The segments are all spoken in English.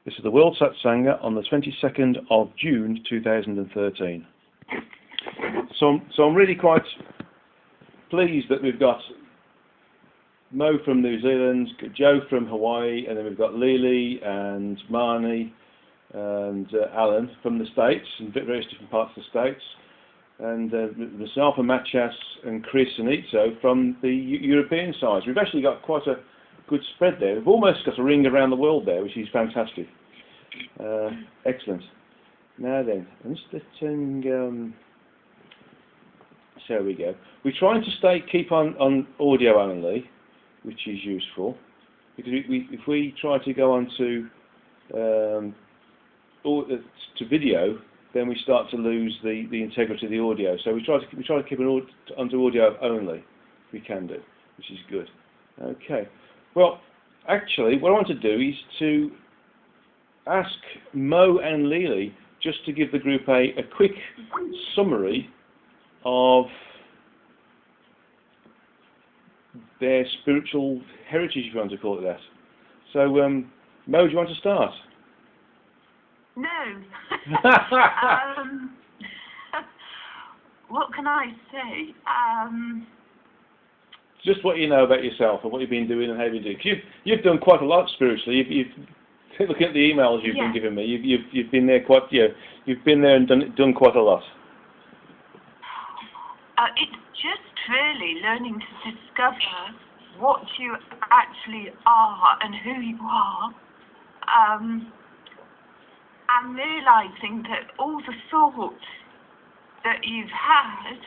This is the World Satsanga on the 22nd of June 2013. So I'm really quite pleased that we've got Mo from New Zealand, Joe from Hawaii, and then we've got Lily and Marnie and Alan from the States, in various different parts of the States, and myself and Matchas and Chris and Itzo from the European side. We've actually got quite a good spread there. We've almost got a ring around the world there, which is fantastic. Excellent. Now then, there we go. We're trying to keep on audio only, which is useful, because if we try to go on to video, then we start to lose the integrity of the audio. So we try to keep it onto audio only, if we can do, which is good. Okay. Well, actually, what I want to do is to ask Mo and Lily just to give the group a quick summary of their spiritual heritage, if you want to call it that. So, Mo, do you want to start? No. What can I say? Just what you know about yourself and what you've been doing and how you do. You've done quite a lot spiritually. You've looking at the emails you've been giving me. You've been there quite. You've been there and done quite a lot. It's just really learning to discover what you actually are and who you are, and realizing that all the thoughts that you've had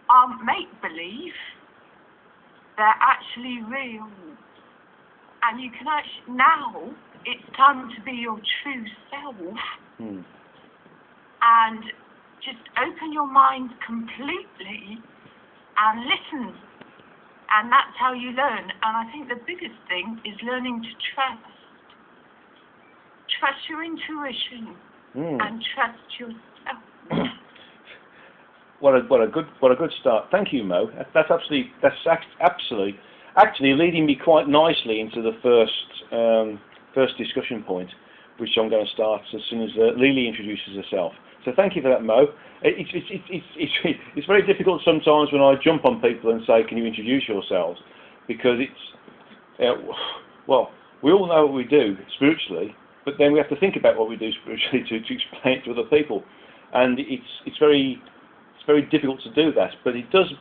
aren't make-believe. They're actually real. And you can actually, now, it's time to be your true self. And just open your mind completely and listen. And that's how you learn. And I think the biggest thing is learning to trust. Trust your intuition and trust yourself. What a good start. Thank you, Mo. That's actually leading me quite nicely into the first discussion point, which I'm going to start as soon as Lily introduces herself. So thank you for that, Mo. It's very difficult sometimes when I jump on people and say, "Can you introduce yourselves?" Because well, we all know what we do spiritually, but then we have to think about what we do spiritually to explain it to other people, and it's very difficult to do that, but it does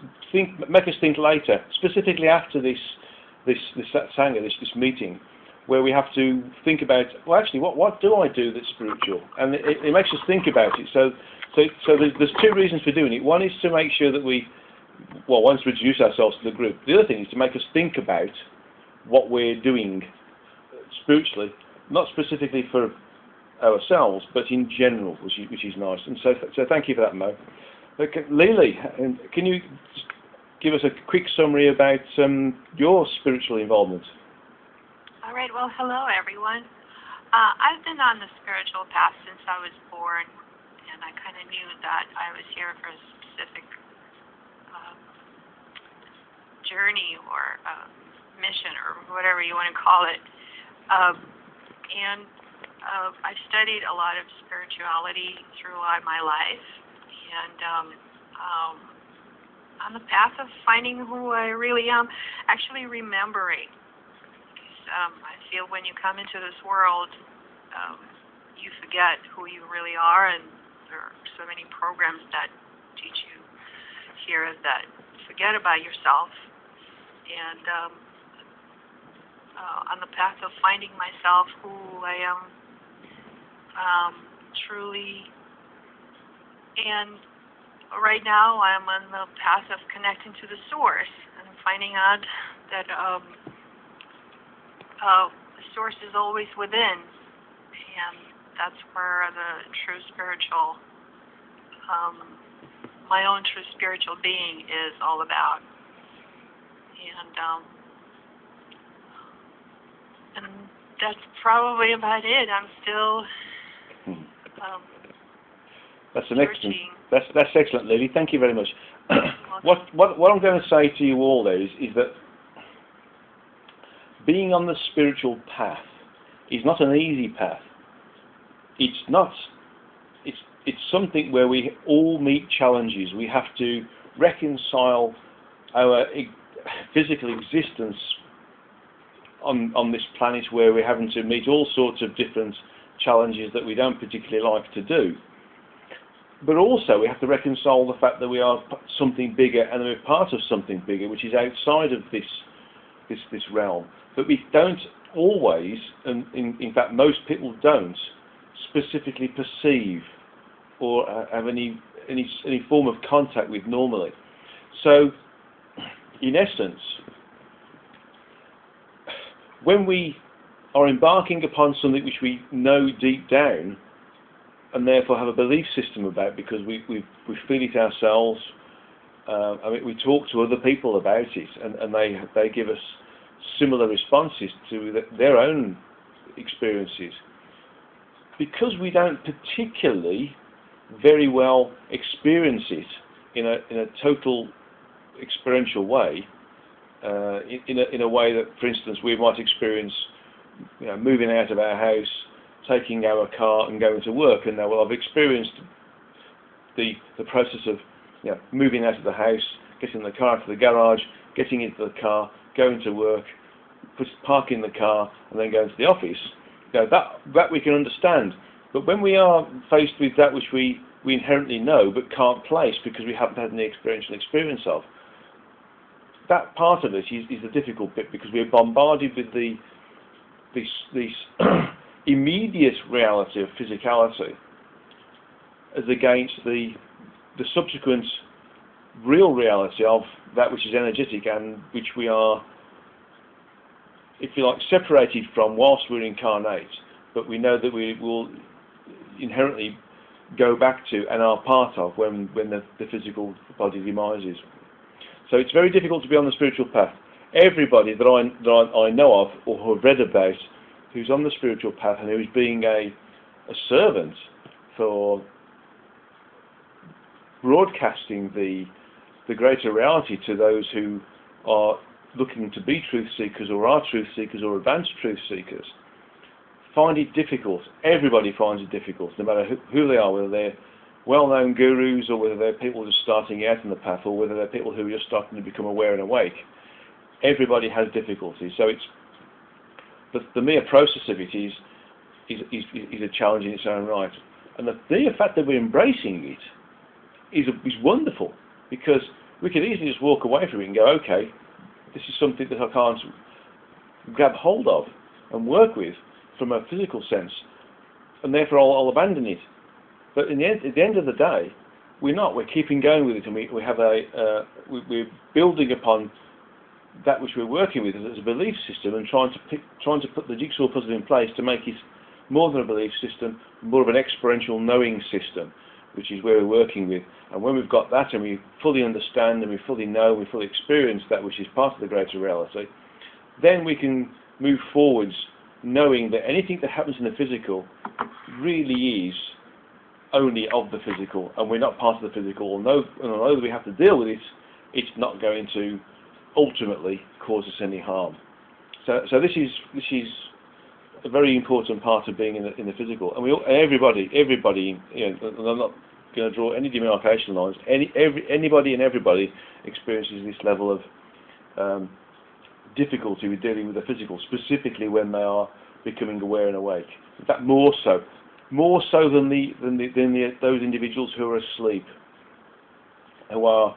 make us think later, specifically after this Satsanga, this meeting, where we have to think about, well, actually, what do I do that's spiritual? And it makes us think about it. So there's two reasons for doing it. One is to make sure that one is to introduce ourselves to the group. The other thing is to make us think about what we're doing spiritually, not specifically for ourselves, but in general, which is nice. And so thank you for that, Mo. Okay, Lily, can you give us a quick summary about your spiritual involvement? All right. Well, hello, everyone. I've been on the spiritual path since I was born, and I kind of knew that I was here for a specific journey or mission or whatever you want to call it. And I've studied a lot of spirituality throughout my life. And on the path of finding who I really am, actually remembering. Because I feel when you come into this world, you forget who you really are, and there are so many programs that teach you here that forget about yourself. And on the path of finding myself, who I am truly. And right now I'm on the path of connecting to the source and finding out that the source is always within, and that's where the true spiritual, my own true spiritual being is all about. And that's probably about it. I'm still That's an excellent. That's excellent, Lily. Thank you very much. What I'm going to say to you all there is that being on the spiritual path is not an easy path. It's not. It's something where we all meet challenges. We have to reconcile our physical existence on this planet, where we're having to meet all sorts of different challenges that we don't particularly like to do. But also we have to reconcile the fact that we are something bigger, and we're part of something bigger, which is outside of this realm. But we don't always, and in fact most people don't, specifically perceive or have any form of contact with normally. So, in essence, when we are embarking upon something which we know deep down, and therefore have a belief system about, because we feel it ourselves, I mean, we talk to other people about it, and they give us similar responses to their own experiences. Because we don't particularly very well experience it in a total experiential way, in a way that, for instance, we might experience, moving out of our house, taking our car and going to work, and now, well, I've experienced the process of moving out of the house, getting the car to the garage, getting into the car, going to work, parking the car, and then going to the office. That we can understand. But when we are faced with that which we inherently know but can't place because we haven't had any experiential experience of, that part of it is the difficult bit, because we're bombarded with this immediate reality of physicality as against the subsequent real reality of that which is energetic, and which we are, if you like, separated from whilst we're incarnate, but we know that we will inherently go back to and are part of when the physical body demises. So it's very difficult to be on the spiritual path. Everybody that I know of or who have read about who's on the spiritual path and who's being a servant for broadcasting the greater reality to those who are looking to be truth seekers or are truth seekers or advanced truth seekers, find it difficult. Everybody finds it difficult, no matter who they are, whether they're well-known gurus or whether they're people just starting out in the path, or whether they're people who are just starting to become aware and awake. Everybody has difficulties. So it's the mere process of it is a challenge in its own right. And the mere fact that we're embracing it is wonderful, because we can easily just walk away from it and go, okay, this is something that I can't grab hold of and work with from a physical sense, and therefore I'll abandon it. But at the end of the day, we're not. We're keeping going with it, and we have we're building upon that which we're working with as a belief system, and trying to put the jigsaw puzzle in place to make it more than a belief system, more of an experiential knowing system, which is where we're working with. And when we've got that, and we fully understand, and we fully know, we fully experience that which is part of the greater reality, then we can move forwards, knowing that anything that happens in the physical really is only of the physical, and we're not part of the physical. And although we have to deal with it, it's not going to ultimately cause us any harm. So this is a very important part of being in the physical. And everybody, and I'm not going to draw any demarcation lines. Anybody and everybody experiences this level of difficulty with dealing with the physical, specifically when they are becoming aware and awake. In fact, more so than those individuals who are asleep, who are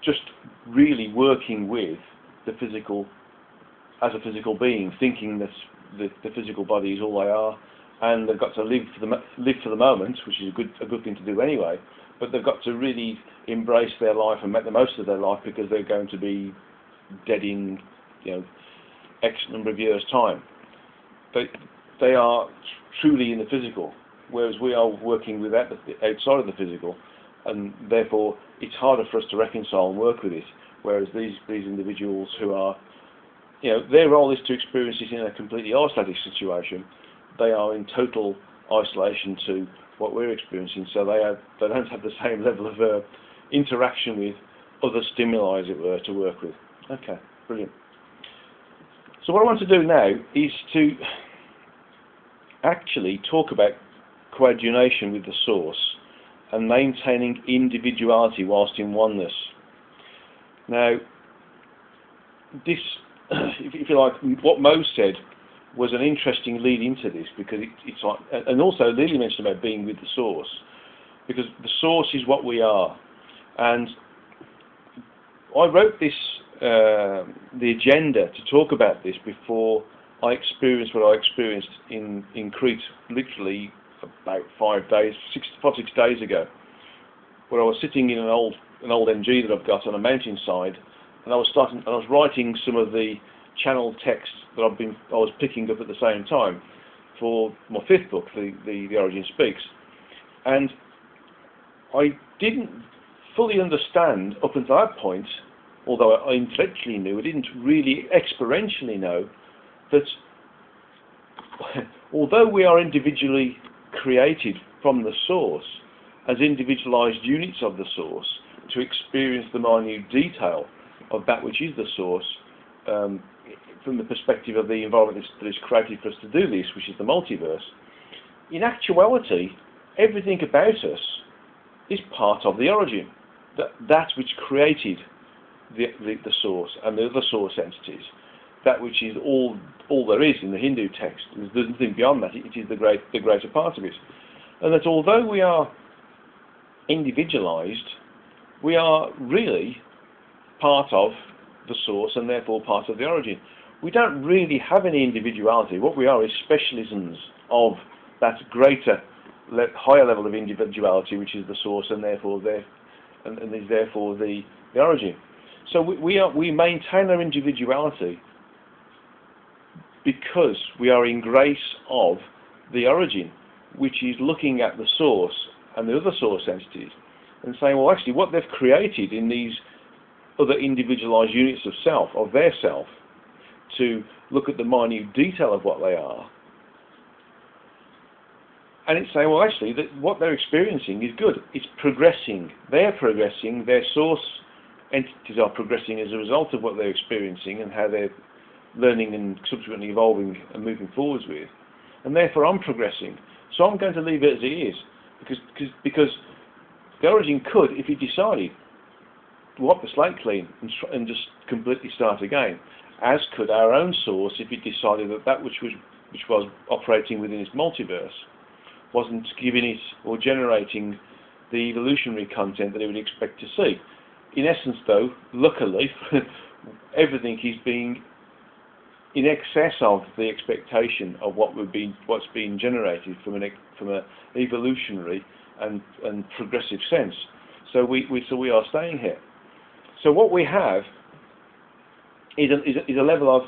just really working with the physical as a physical being, thinking that the physical body is all they are, and they've got to live for the moment, which is a good thing to do anyway. But they've got to really embrace their life and make the most of their life, because they're going to be dead in X number of years' time. They are truly in the physical, whereas we are working with outside of the physical, and therefore it's harder for us to reconcile and work with it. Whereas these individuals who are, their role is to experience it in a completely isolated situation. They are in total isolation to what we're experiencing, so they don't have the same level of interaction with other stimuli, as it were, to work with. Okay, brilliant. So what I want to do now is to actually talk about coordination with the source and maintaining individuality whilst in oneness. Now, this, if you like, what Mo said was an interesting lead into this, because it's like, and also Lily mentioned about being with the source, because the source is what we are. And I wrote this, the agenda to talk about this before I experienced what I experienced in Crete, literally about 5 days, 6 days ago, where I was sitting in an old MG that I've got on a mountainside, and I was writing some of the channel texts that I was picking up at the same time for my 5th book, the Origin Speaks, and I didn't fully understand up until that point, although I intellectually knew, I didn't really experientially know that although we are individually created from the source as individualized units of the source to experience the minute detail of that which is the source, from the perspective of the environment that is created for us to do this, which is the multiverse, in actuality, everything about us is part of the origin, that which created the source and the other source entities, that which is all there is in the Hindu text. There's nothing beyond that. It is the greater part of it. And that although we are individualized, we are really part of the source and therefore part of the origin. We don't really have any individuality. What we are is specialisms of that greater, higher level of individuality, which is the source and therefore and is therefore the origin. So we maintain our individuality because we are in grace of the origin, which is looking at the source and the other source entities and saying, well, actually, what they've created in these other individualized units of self, of their self, to look at the minute detail of what they are. And it's saying, well, actually, that what they're experiencing is good. It's progressing. They're progressing. Their source entities are progressing as a result of what they're experiencing and how they're learning and subsequently evolving and moving forwards with. And therefore, I'm progressing. So I'm going to leave it as it is, because the origin could, if it decided, wipe the slate clean and just completely start again, as could our own source if it decided that which was operating within its multiverse wasn't giving it or generating the evolutionary content that it would expect to see. In essence, though, luckily, everything is being in excess of the expectation of what's being generated from an evolutionary and progressive sense. So we are staying here. So what we have is a level of,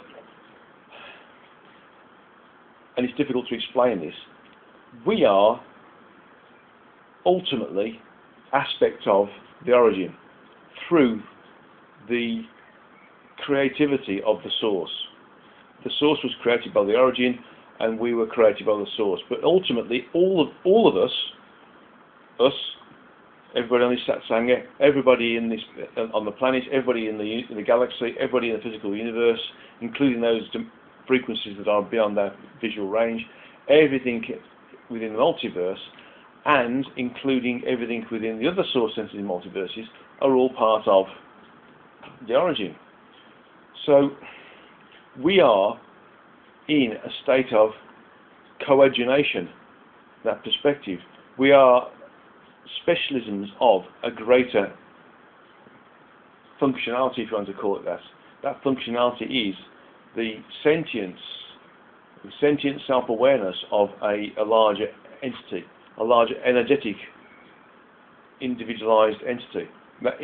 and it's difficult to explain this, we are ultimately aspects of the origin through the creativity of the source. The source was created by the origin and we were created by the source. But ultimately, all of us, everybody on this Satsanga, everybody in this on the planet, everybody in the galaxy, everybody in the physical universe, including those frequencies that are beyond our visual range, everything within the multiverse, and including everything within the other source sensitive multiverses, are all part of the origin. So we are in a state of coordination, that perspective. We are specialisms of a greater functionality, if you want to call it that. That functionality is the sentient self-awareness of a larger entity, a larger energetic individualized entity. That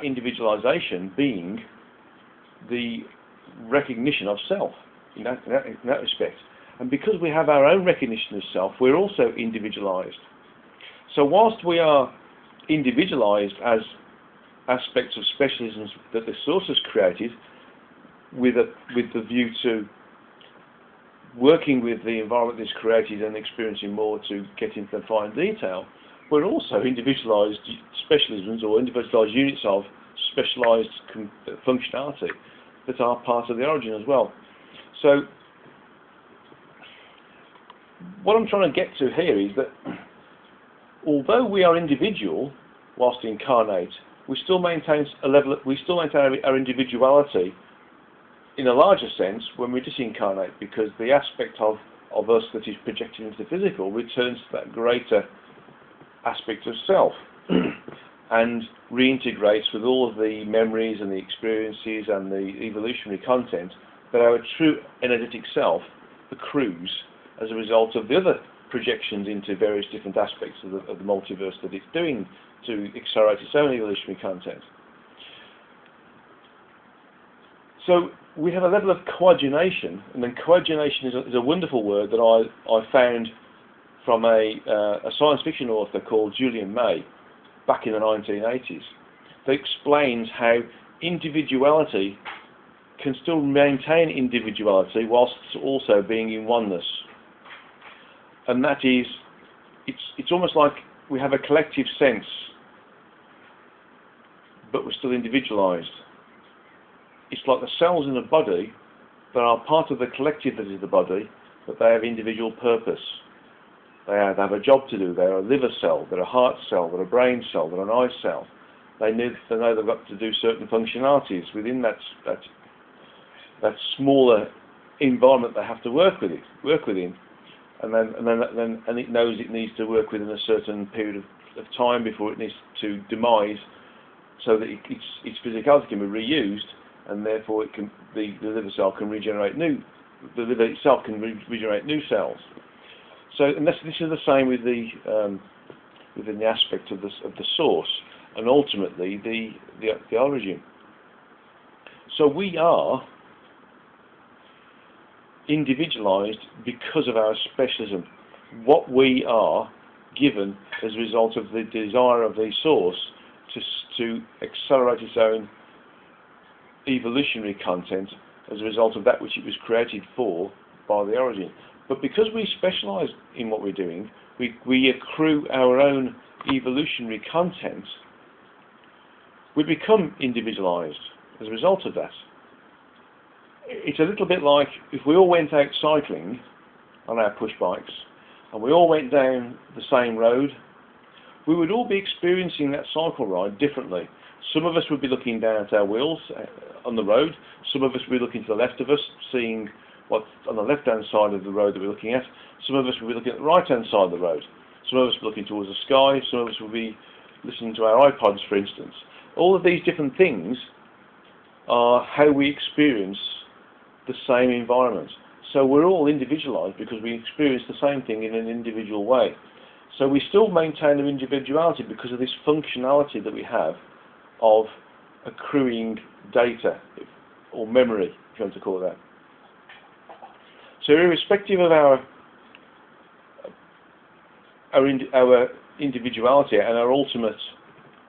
individualization being the recognition of self in that respect. And because we have our own recognition of self, we're also individualized. So whilst we are individualized as aspects of specialisms that the source has created, with the view to working with the environment that's created and experiencing more to get into the fine detail, we're also individualized specialisms or individualized units of specialized functionality that are part of the origin as well. So what I'm trying to get to here is that although we are individual whilst incarnate, we still maintain our individuality in a larger sense when we disincarnate, because the aspect of us that is projected into the physical returns to that greater aspect of self and reintegrates with all of the memories and the experiences and the evolutionary content that our true energetic self accrues as a result of the other projections into various different aspects of the multiverse that it's doing to accelerate its own evolutionary content. So we have a level of coordination, and then coordination is a wonderful word that I found from a science fiction author called Julian May back in the 1980s, that explains how individuality can still maintain individuality whilst also being in oneness. And that is, it's almost like we have a collective sense, but we're still individualized. It's like the cells in the body that are part of the collective that is the body, but they have individual purpose. They have a job to do. They're a liver cell, they're a heart cell, they're a brain cell, they're an eye cell. They know they've got to do certain functionalities within that smaller environment they have to work within. And it knows it needs to work within a certain period of time before it needs to demise, so that its physicality can be reused, and therefore the liver cell can regenerate the liver itself can regenerate new cells. So, and this is the same with within the aspect of the source, and ultimately the origin. So we are individualized because of our specialism. What we are given as a result of the desire of the source to accelerate its own evolutionary content as a result of that which it was created for by the origin. But because we specialize in what we're doing, we accrue our own evolutionary content, we become individualized as a result of that. It's a little bit like if we all went out cycling on our push bikes and we all went down the same road, we would all be experiencing that cycle ride differently. Some of us would be looking down at our wheels on the road. Some of us would be looking to the left of us, seeing what's on the left-hand side of the road that we're looking at. Some of us would be looking at the right-hand side of the road. Some of us would be looking towards the sky. Some of us would be listening to our iPods, for instance. All of these different things are how we experience the same environment. So we're all individualized because we experience the same thing in an individual way. So we still maintain our individuality because of this functionality that we have of accruing data, or memory, if you want to call it that. So irrespective of our individuality and our ultimate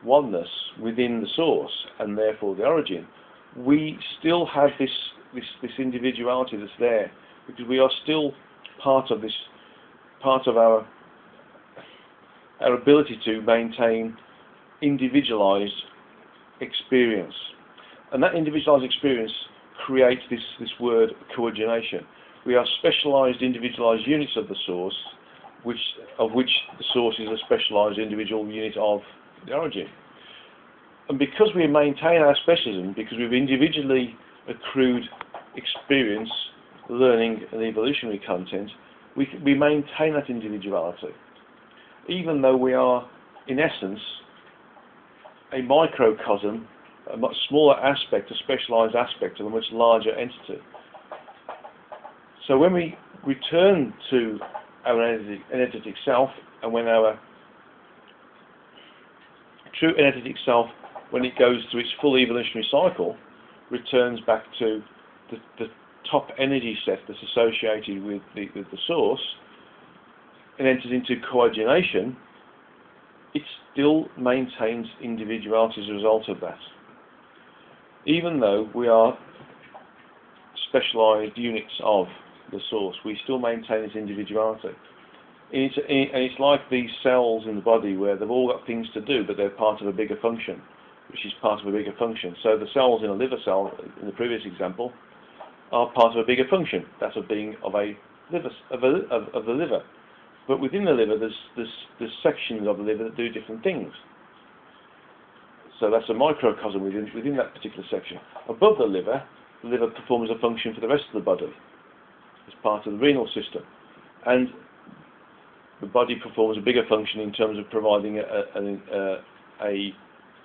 oneness within the source, and therefore the origin, we still have this individuality that's there, because we are still part of our ability to maintain individualized experience. And that individualized experience creates this word coordination. We are specialized individualized units of the source, of which the source is a specialized individual unit of the origin. And because we maintain our specialism, because we've individually accrued experience, learning and evolutionary content, we maintain that individuality, even though we are in essence a microcosm, a much smaller aspect, a specialized aspect of a much larger entity. So when we return to our energetic self, and when our true energetic self, when it goes through its full evolutionary cycle, returns back to the top energy set that's associated with the source, and enters into coordination, it still maintains individuality as a result of that. Even though we are specialized units of the source, we still maintain this individuality. And it's like these cells in the body where they've all got things to do, but they're part of a bigger function, which is part of a bigger function. So the cells in a liver cell, in the previous example, are part of a bigger function. That's of being of a liver, of the liver. But within the liver, there's sections of the liver that do different things. So that's a microcosm within that particular section. Above the liver performs a function for the rest of the body. It's part of the renal system, and the body performs a bigger function in terms of providing a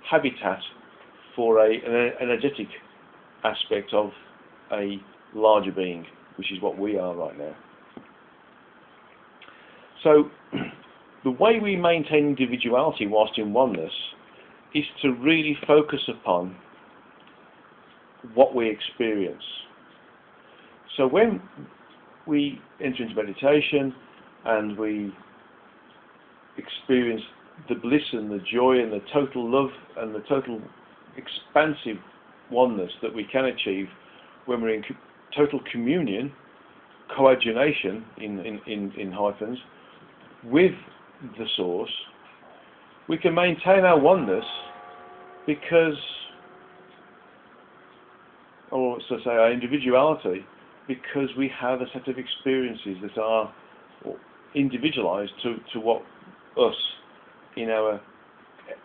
habitat for an energetic aspect of a larger being, which is what we are right now. So the way we maintain individuality whilst in oneness is to really focus upon what we experience. So when we enter into meditation and we experience the bliss and the joy and the total love and the total expansive oneness that we can achieve when we're in total communion, coordination in hyphens, with the source, we can maintain our oneness because, or so to say, our individuality, because we have a set of experiences that are individualized to what us in our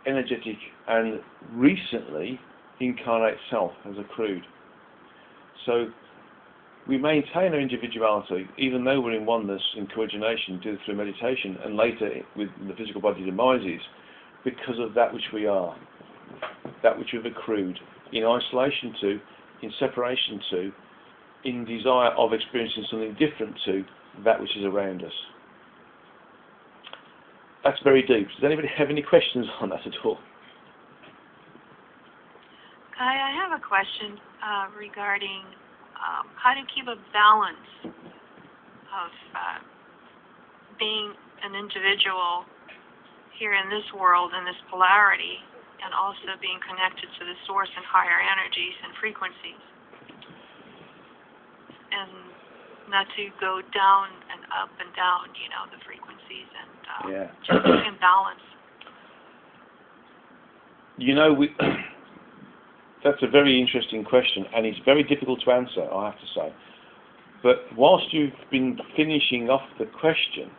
energetic and recently incarnate self has accrued. So we maintain our individuality even though we're in oneness in coordination through meditation and later with the physical body demises, because of that which we are, that which we've accrued in isolation to, in separation to, in desire of experiencing something different to that which is around us. That's very deep. Does anybody have any questions on that at all? I have a question regarding how to keep a balance of being an individual here in this world, in this polarity, and also being connected to the source and higher energies and frequencies. And not to go down and up and down, the frequencies, and just in balance. That's a very interesting question, and it's very difficult to answer, I have to say. But whilst you've been finishing off the question,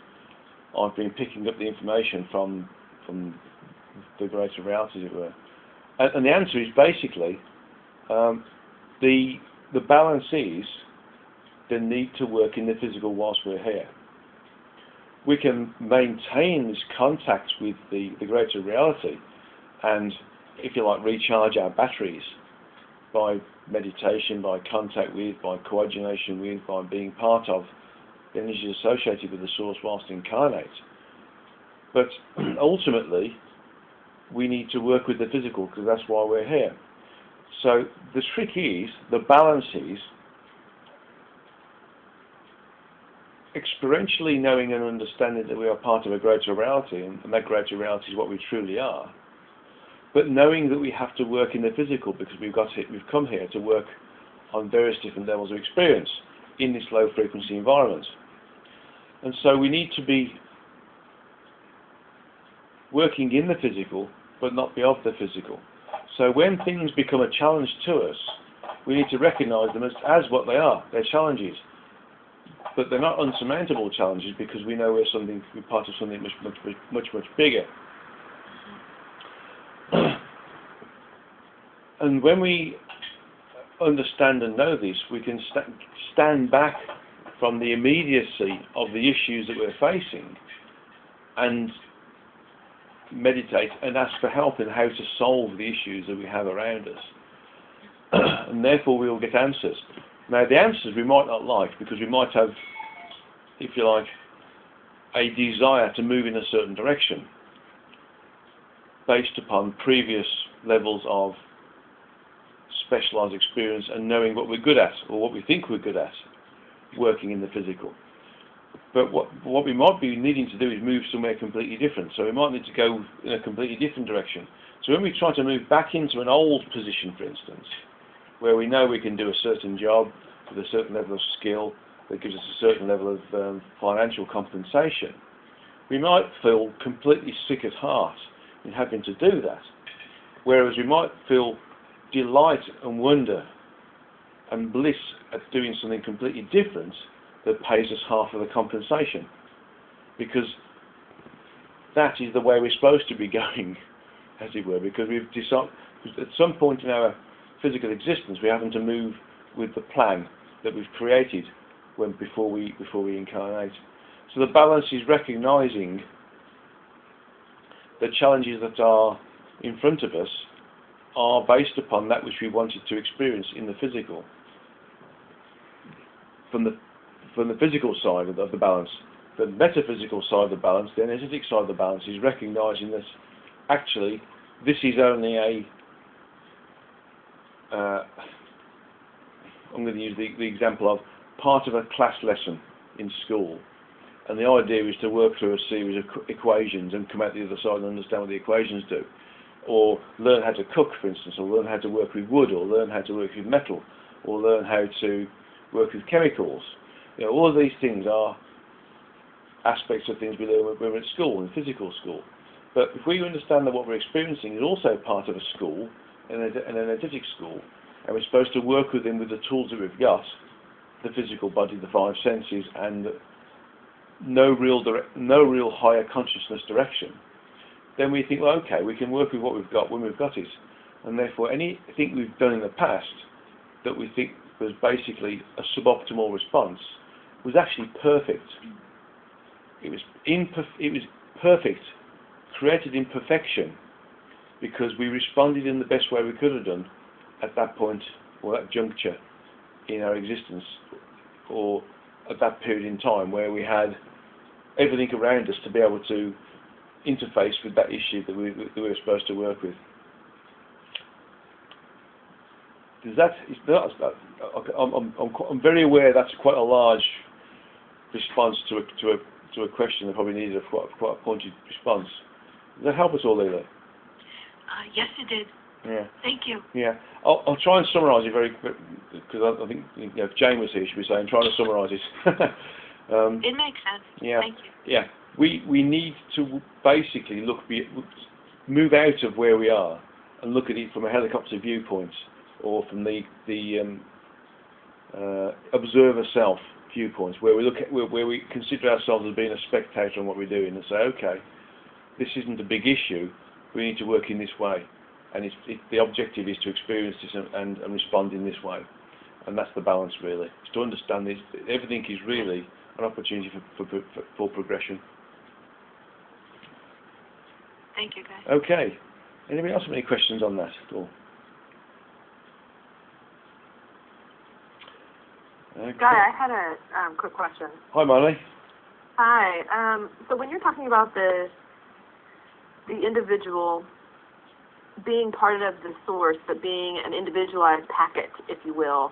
I've been picking up the information from the greater reality, as it were. And the answer is basically, the balance is the need to work in the physical whilst we're here. We can maintain this contact with the greater reality and, if you like, recharge our batteries by meditation, by contact with, by coordination with, by being part of the energies associated with the source whilst incarnate. But ultimately, we need to work with the physical because that's why we're here. So the trick is, the balance is, experientially knowing and understanding that we are part of a greater reality, and that greater reality is what we truly are, but knowing that we have to work in the physical because we've come here to work on various different levels of experience in this low frequency environment. And so we need to be working in the physical but not be of the physical. So when things become a challenge to us, we need to recognize them as what they are. They're challenges. But they're not unsurmountable challenges because we know we're part of something much bigger. And when we understand and know this, we can stand back from the immediacy of the issues that we're facing and meditate and ask for help in how to solve the issues that we have around us. And therefore we will get answers. Now the answers we might not like because we might have, if you like, a desire to move in a certain direction based upon previous levels of specialised experience and knowing what we're good at or what we think we're good at working in the physical. But what we might be needing to do is move somewhere completely different. So we might need to go in a completely different direction. So when we try to move back into an old position, for instance, where we know we can do a certain job with a certain level of skill that gives us a certain level of financial compensation, we might feel completely sick at heart in having to do that. Whereas we might feel delight and wonder and bliss at doing something completely different that pays us half of the compensation, because that is the way we're supposed to be going, as it were, because we've decided at some point in our physical existence we're having to move with the plan that we've created before we incarnate. So the balance is recognizing the challenges that are in front of us are based upon that which we wanted to experience in the physical. From the physical side of the balance, the metaphysical side of the balance, the energetic side of the balance, is recognizing that actually this is only I'm going to use the example of part of a class lesson in school, and the idea is to work through a series of equations and come out the other side and understand what the equations do, or learn how to cook, for instance, or learn how to work with wood, or learn how to work with metal, or learn how to work with chemicals. You know, all of these things are aspects of things we learn when we're at school, in physical school. But if we understand that what we're experiencing is also part of a school, an energetic school, and we're supposed to work with them with the tools that we've got, the physical body, the five senses, and no real higher consciousness direction, then we think, well, okay, we can work with what we've got when we've got it. And therefore anything we've done in the past that we think was basically a suboptimal response was actually perfect. It was perfect, created in perfection, because we responded in the best way we could have done at that point, or that juncture in our existence, or at that period in time where we had everything around us to be able to interface with that issue that we were supposed to work with. I'm very aware that's quite a large response to a question that probably needed quite a pointed response. Does that help us all, Leela? Yes, it did. Yeah. Thank you. Yeah. I'll try and summarise it very quick, because I think, you know, if Jane was here, she'd be saying, trying to summarise it. It makes sense. Yeah. Thank you. Yeah. We need to basically move out of where we are and look at it from a helicopter viewpoint, or from the observer self viewpoint, where we consider ourselves as being a spectator on what we're doing, and say, okay, this isn't a big issue. We need to work in this way, and the objective is to experience this and respond in this way, and that's the balance really. It's to understand this. Everything is really an opportunity for progression. Thank you, guys. Okay. Anybody else have any questions on that at all? Okay. Guy, I had a quick question. Hi, Marley. Hi. So when you're talking about the individual being part of the source, but being an individualized packet, if you will,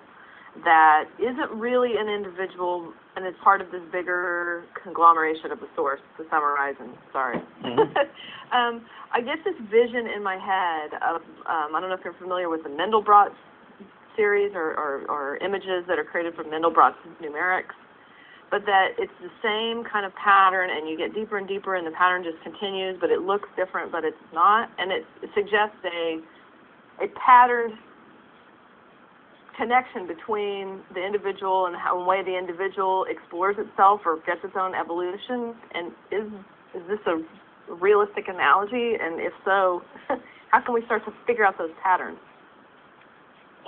that isn't really an individual and is part of this bigger conglomeration of the source, to summarize, and sorry. Mm-hmm. I get this vision in my head of, I don't know if you're familiar with the Mandelbrot series or images that are created from Mandelbrot's numerics, but that it's the same kind of pattern, and you get deeper and deeper, and the pattern just continues, but it looks different, but it's not, and it suggests a patterned connection between the individual and the way the individual explores itself or gets its own evolution. And is this a realistic analogy? And if so, how can we start to figure out those patterns?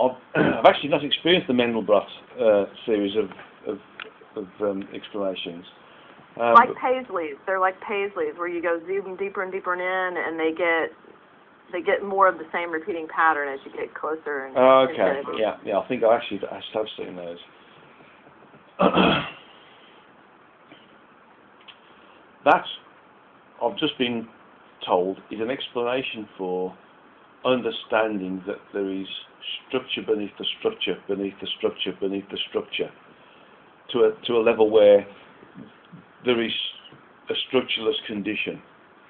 I've actually not experienced the Mandelbrot series of explanations. Like Paisleys. They're like Paisleys, where you go deeper and deeper in, and they get more of the same repeating pattern as you get closer. And okay. Yeah. I think I have seen those. That, I've just been told, is an explanation for understanding that there is structure beneath the structure beneath the structure beneath the structure, to a level where there is a structureless condition,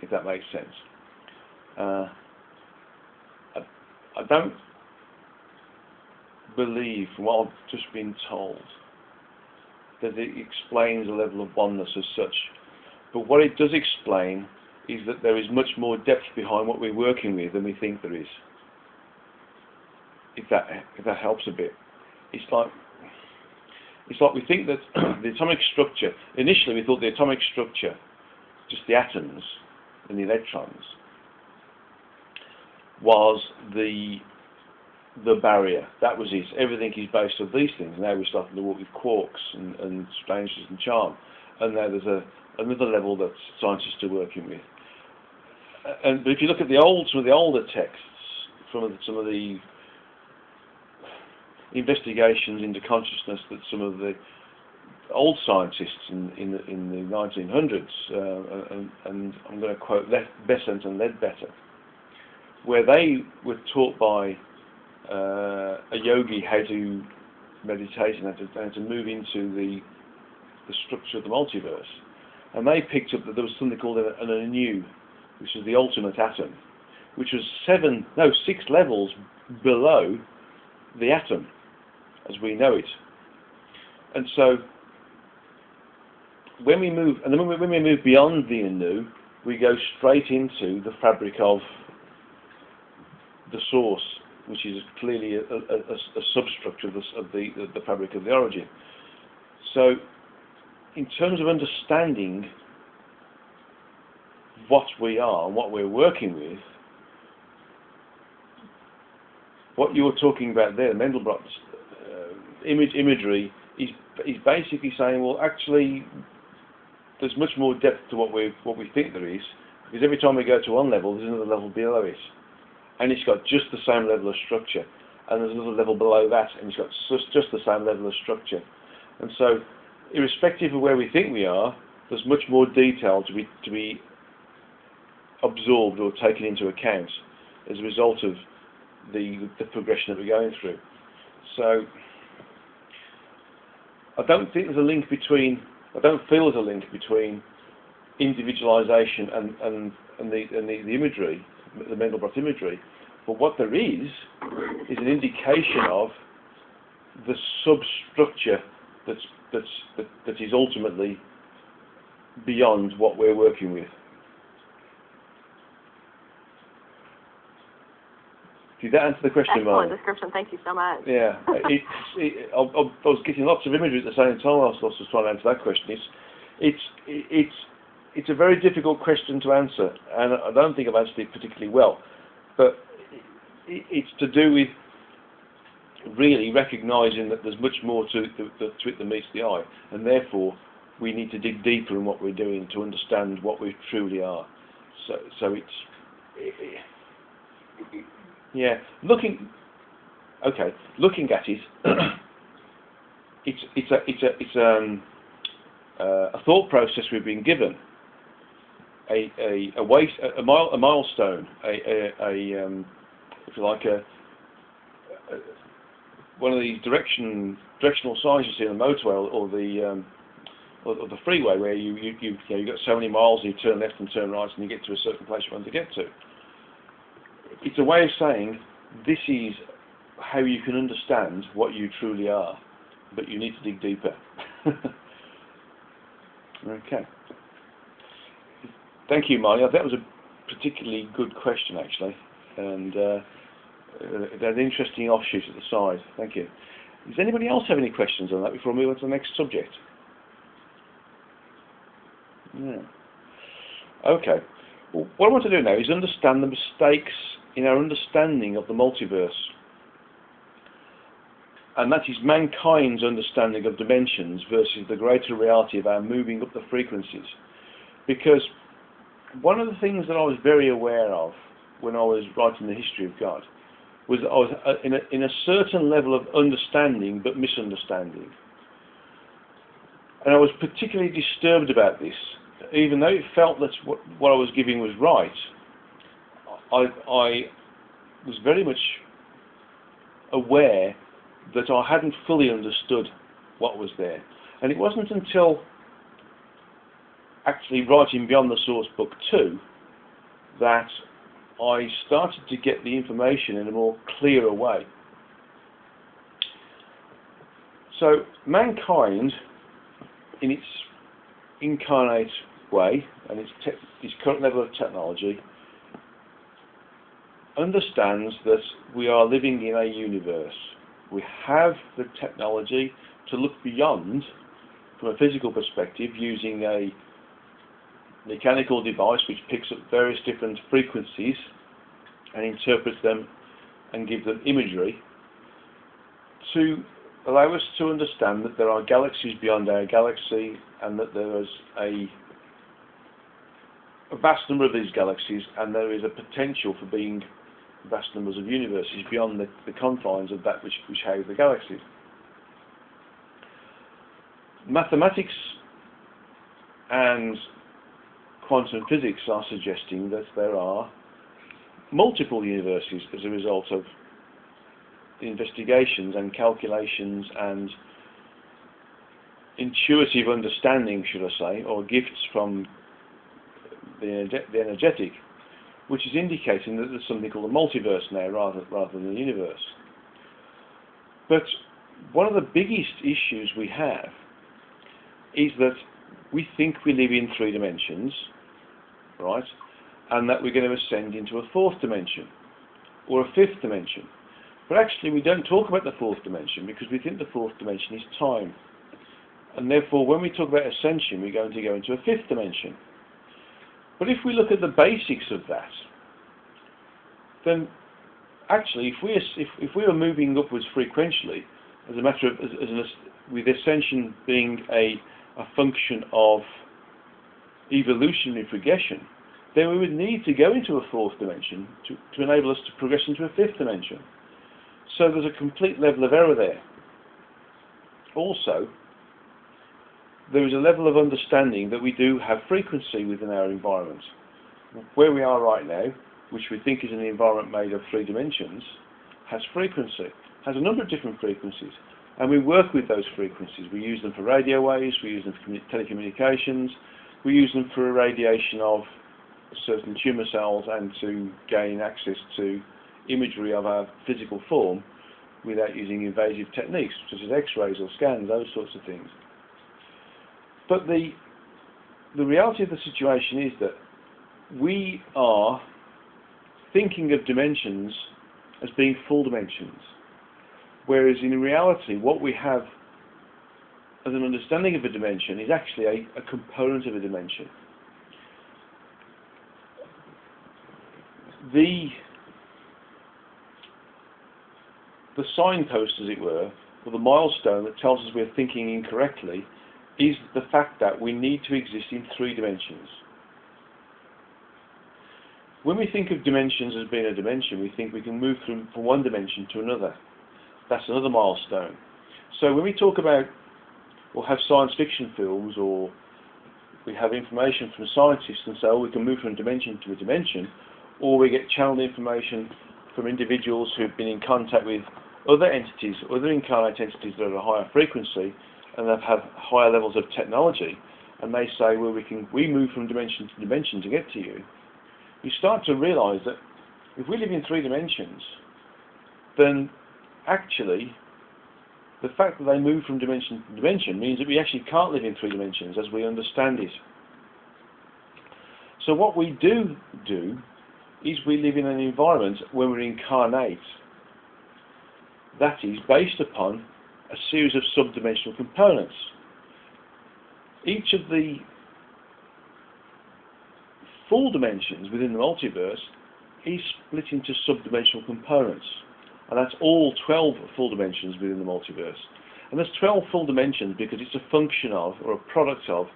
if that makes sense. I don't believe, from what I've just been told, that it explains a level of oneness as such. But what it does explain is that there is much more depth behind what we're working with than we think there is. If that helps a bit. it's like we think that the atomic structure. Initially, we thought the atomic structure, just the atoms and the electrons, was the barrier. That was it. Everything is based on these things. Now we're starting to work with quarks and strangeness and charm. And now there's another level that scientists are working with. But if you look at some of the older texts, from some of the investigations into consciousness that some of the old scientists in the 1900s, and I'm going to quote Besant and Ledbetter, where they were taught by a yogi how to meditate and how to move into the structure of the multiverse, and they picked up that there was something called an anu, which is the ultimate atom, which was 6 levels below the atom as we know it. And so when we move beyond the anu, we go straight into the fabric of the source, which is clearly a substructure of the fabric of the origin. So in terms of understanding what we are and what we're working with, what you're talking about there, Mandelbrot's imagery, is basically saying, well, actually, there's much more depth to what we think there is, because every time we go to one level, there's another level below it, and it's got just the same level of structure, and there's another level below that, and it's got just the same level of structure. And so, irrespective of where we think we are, there's much more detail to be absorbed or taken into account as a result of the progression that we're going through. So I don't feel there's a link between individualization and the imagery, the Mandelbrot imagery, but what there is an indication of the substructure that is ultimately beyond what we're working with. Did that answer the question, Mark? Excellent description. Thank you so much. Yeah, I was getting lots of imagery at the same time. I was trying to answer that question. It's a very difficult question to answer, and I don't think I've answered it particularly well. But it's to do with really recognising that there's much more to it than meets the eye, and therefore we need to dig deeper in what we're doing to understand what we truly are. So yeah, looking at it, it's a thought process we've been given, a milestone, if you like, one of these directional signs you see on the motorway or the freeway, where you've got so many miles and you turn left and turn right and you get to a certain place you want to get to. It's a way of saying this is how you can understand what you truly are, but you need to dig deeper. Okay. Thank you, Marnie. That was a particularly good question, actually, and there's an interesting offshoot at the side. Thank you. Does anybody else have any questions on that before we move on to the next subject? Yeah. Okay. Well, what I want to do now is understand the mistakes in our understanding of the multiverse. And that is mankind's understanding of dimensions versus the greater reality of our moving up the frequencies. Because one of the things that I was very aware of when I was writing the history of God was that I was in a certain level of understanding but misunderstanding. And I was particularly disturbed about this. Even though it felt that what I was giving was right, I was very much aware that I hadn't fully understood what was there. And it wasn't until actually writing Beyond the Source Book 2 that I started to get the information in a more clearer way. So mankind, in its incarnate way and its current level of technology, understands that we are living in a universe We have the technology to look beyond, from a physical perspective, using a mechanical device which picks up various different frequencies and interprets them and gives them imagery to allow us to understand that there are galaxies beyond our galaxy, and that there is a vast number of these galaxies, and there is a potential for being vast numbers of universes beyond the confines of that which house the galaxies. Mathematics and quantum physics are suggesting that there are multiple universes as a result of investigations and calculations and intuitive understanding, should I say, or gifts from the energetic, which is indicating that there's something called a multiverse now rather than a universe. But one of the biggest issues we have is that we think we live in 3 dimensions, right, and that we're going to ascend into a 4th dimension or a 5th dimension. But actually we don't talk about the 4th dimension because we think the 4th dimension is time. And therefore when we talk about ascension, we're going to go into a 5th dimension. But if we look at the basics of that, then actually if we are moving upwards frequentially, as a matter of with ascension being a function of evolutionary progression, then we would need to go into a 4th dimension to enable us to progress into a 5th dimension. So there's a complete level of error there. Also, there is a level of understanding that we do have frequency within our environment. Where we are right now, which we think is an environment made of 3 dimensions, has frequency, has a number of different frequencies, and we work with those frequencies. We use them for radio waves, we use them for telecommunications, we use them for irradiation of certain tumour cells and to gain access to imagery of our physical form without using invasive techniques such as x-rays or scans, those sorts of things. But the reality of the situation is that we are thinking of dimensions as being full dimensions, whereas in reality what we have as an understanding of a dimension is actually a component of a dimension. The signpost, as it were, or the milestone that tells us we're thinking incorrectly, is the fact that we need to exist in 3 dimensions. When we think of dimensions as being a dimension, we think we can move from one dimension to another. That's another milestone. So when we talk about, or have science fiction films, or we have information from scientists and say, oh, we can move from dimension to a dimension, or we get channeled information from individuals who've been in contact with other entities, other incarnate entities that are at a higher frequency and that have higher levels of technology, and they say, well, we move from dimension to dimension to get to you. You start to realise that if we live in 3 dimensions, then actually the fact that they move from dimension to dimension means that we actually can't live in 3 dimensions as we understand it. So what we do is we live in an environment where we're incarnate that is based upon a series of subdimensional components. Each of the full dimensions within the multiverse is split into subdimensional components, and that's all 12 full dimensions within the multiverse. And there's 12 full dimensions because it's a function of, or a product of,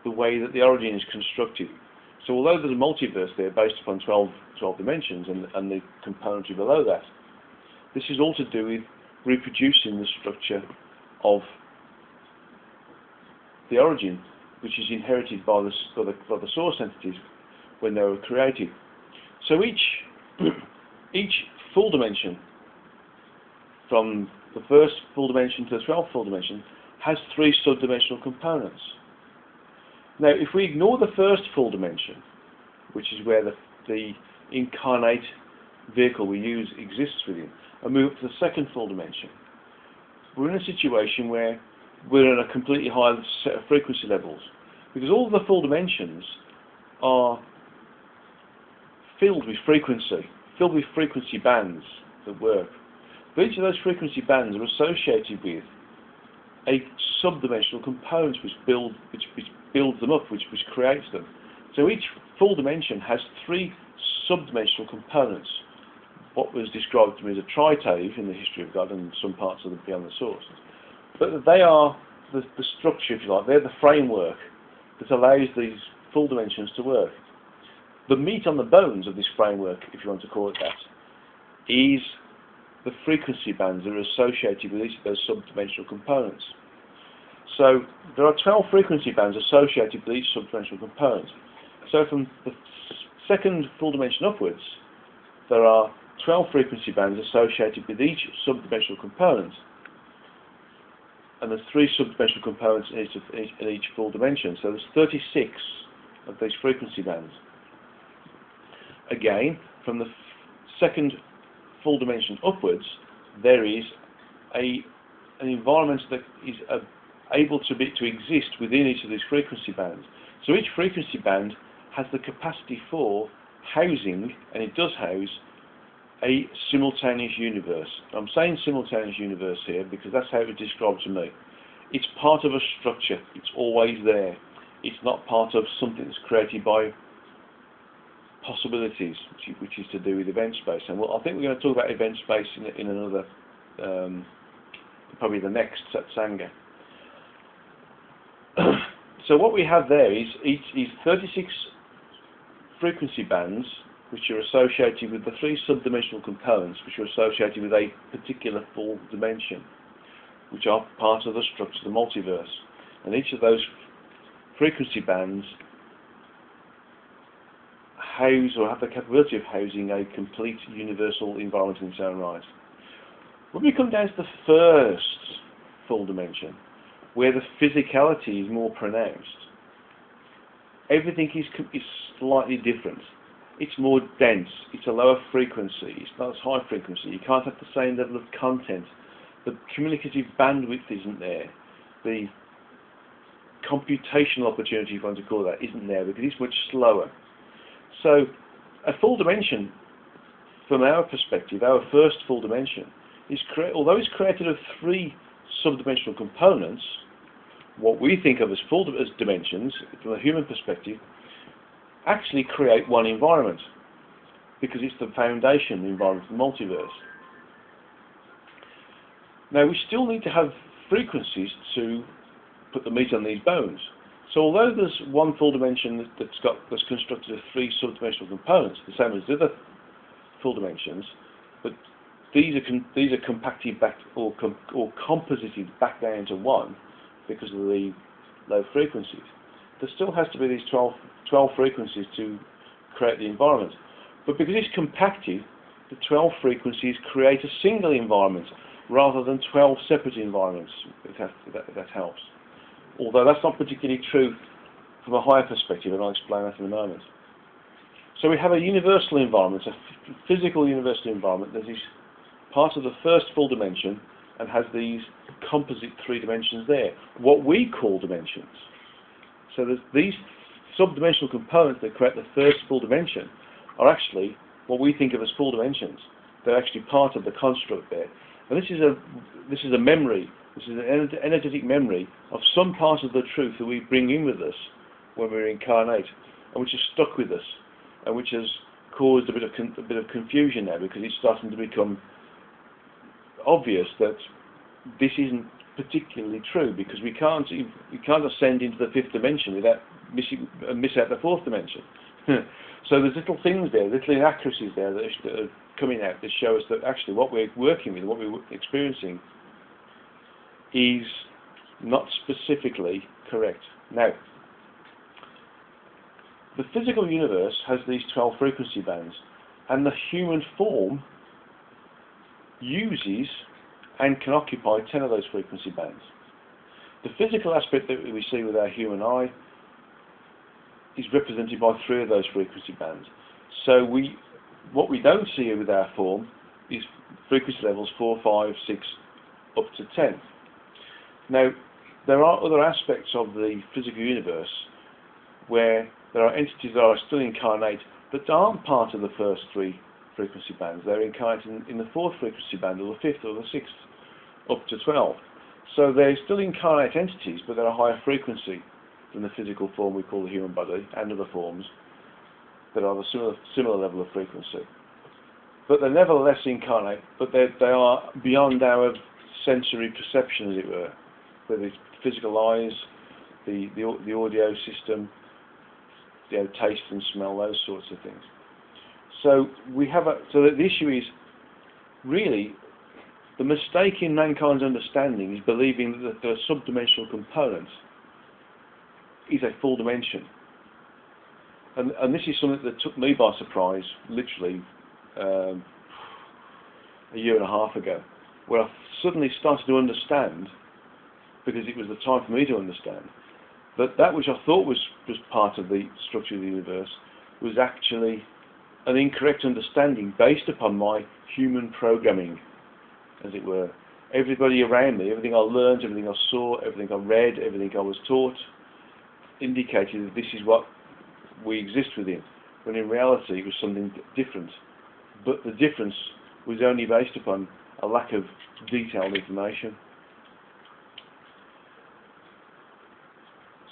the way that the origin is constructed. So although there's a multiverse there based upon 12 dimensions and the componentry below that, this is all to do with reproducing the structure of the origin, which is inherited by the source entities when they were created. So each full dimension, from the first full dimension to the 12th full dimension, has 3 subdimensional components. Now, if we ignore the first full dimension, which is where the incarnate vehicle we use exists within, and move up to the second full dimension, we're in a situation where we're in a completely higher set of frequency levels, because all of the full dimensions are filled with frequency bands that work. But each of those frequency bands are associated with a subdimensional component which builds them up, which creates them. So each full dimension has 3 subdimensional components. What was described to me as a tritave in the history of God and some parts of the Beyond the Source. But they are the structure, if you like. They're the framework that allows these full dimensions to work. The meat on the bones of this framework, if you want to call it that, is the frequency bands that are associated with each of those subdimensional components. So there are 12 frequency bands associated with each subdimensional component. So from the second full dimension upwards, there are 12 frequency bands associated with each subdimensional component, and there's 3 subdimensional components in each full dimension. So there's 36 of these frequency bands. Again, from the second full dimension upwards, there is an environment that is able to exist within each of these frequency bands. So each frequency band has the capacity for housing, and it does house, a simultaneous universe. I'm saying simultaneous universe here because that's how it was described to me. It's part of a structure. It's always there. It's not part of something that's created by possibilities, which is to do with event space. And I think we're going to talk about event space in another, probably the next Satsanga. So what we have there is 36 frequency bands which are associated with the 3 subdimensional components which are associated with a particular full dimension, which are part of the structure of the multiverse. And each of those frequency bands house or have the capability of housing a complete universal environment in its own right. When we come down to the first full dimension, where the physicality is more pronounced, everything is slightly different. It's more dense, it's a lower frequency, it's not as high frequency, you can't have the same level of content, the communicative bandwidth isn't there, the computational opportunity, if you want to call that, isn't there because it's much slower. So a full dimension, from our perspective, our first full dimension, although it's created of 3 subdimensional components, what we think of as dimensions, from a human perspective, actually create one environment, because it's the foundation, the environment of the multiverse. Now we still need to have frequencies to put the meat on these bones. So although there's one full dimension that's constructed of 3 subdimensional components, the same as the other full dimensions, but these are compacted back or composited back down to 1 because of the low frequencies. There still has to be these 12 frequencies to create the environment. But because it's compacted, the 12 frequencies create a single environment rather than 12 separate environments, if that helps. Although that's not particularly true from a higher perspective, and I'll explain that in a moment. So we have a universal environment, a physical universal environment that is part of the first full dimension and has these composite 3 dimensions there, what we call dimensions. So these subdimensional components that create the first full dimension are actually what we think of as full dimensions. They're actually part of the construct there. And this is a memory, this is an energetic memory of some part of the truth that we bring in with us when we incarnate, and which has stuck with us, and which has caused a bit of confusion now, because it's starting to become obvious that this isn't particularly true, because we can't ascend into the 5th dimension without miss out the 4th dimension. So there's little things there, little inaccuracies there that are coming out that show us that actually what we're working with, what we're experiencing, is not specifically correct. Now, the physical universe has these 12 frequency bands, and the human form uses and can occupy 10 of those frequency bands. The physical aspect that we see with our human eye is represented by 3 of those frequency bands. So what we don't see with our form is frequency levels 4, 5, 6, up to 10. Now, there are other aspects of the physical universe where there are entities that are still incarnate that aren't part of the first 3 frequency bands. They're incarnate in the 4th frequency band, or the 5th, or the 6th, up to 12. So they're still incarnate entities, but they're a higher frequency than the physical form we call the human body, and other forms that are the similar level of frequency. But they're nevertheless incarnate, but they are beyond our sensory perception, as it were, whether it's physical eyes, the audio system, taste and smell, those sorts of things. So the issue is really the mistake in mankind's understanding is believing that the subdimensional component is a full dimension, and this is something that took me by surprise, literally a year and a half ago, where I suddenly started to understand, because it was the time for me to understand, that which I thought was part of the structure of the universe was actually an incorrect understanding based upon my human programming, as it were. Everybody around me, everything I learned, everything I saw, everything I read, everything I was taught, indicated that this is what we exist within, when in reality it was something different. But the difference was only based upon a lack of detailed information.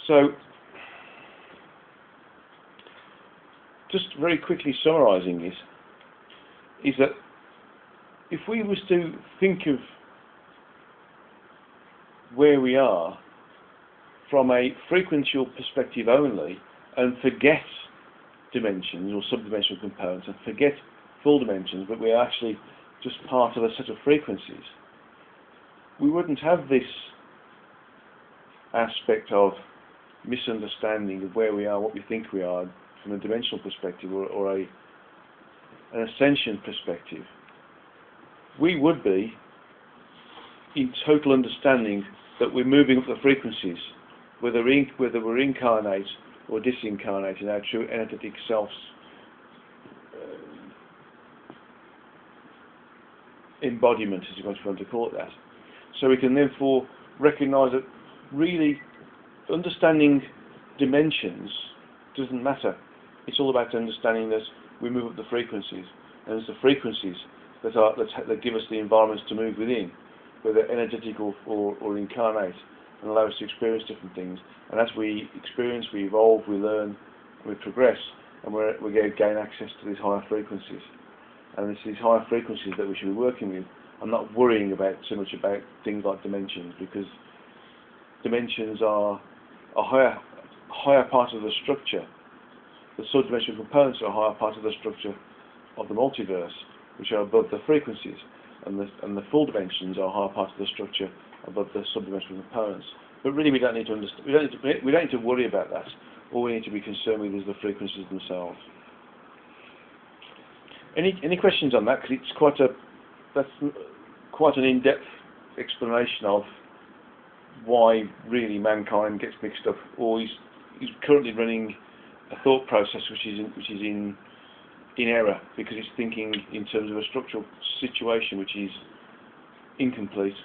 So, just very quickly summarising this, is that if we was to think of where we are from a frequential perspective only, and forget dimensions or subdimensional components, and forget full dimensions, but we're actually just part of a set of frequencies, we wouldn't have this aspect of misunderstanding of where we are, what we think we are, from a dimensional perspective or an ascension perspective. We would be in total understanding that we're moving up the frequencies, whether we're incarnate or disincarnate in our true energetic self's embodiment, as you might want to call it that. So we can therefore recognise that really understanding dimensions doesn't matter. It's all about understanding that we move up the frequencies, and it's the frequencies that give us the environments to move within, whether energetic or incarnate, and allow us to experience different things. And as we experience, we evolve, we learn, we progress, and we gain access to these higher frequencies. And it's these higher frequencies that we should be working with. I'm not worrying so much about things like dimensions, because dimensions are a higher part of the structure. The subdimensional components are a higher part of the structure of the multiverse, which are above the frequencies, and the full dimensions are a higher part of the structure above the subdimensional components. But really, we don't need to understand. We don't need to worry about that. All we need to be concerned with is the frequencies themselves. Any questions on that? Because that's quite an in-depth explanation of why really mankind gets mixed up, or he's currently running a thought process which is in error, because it's thinking in terms of a structural situation which is incomplete.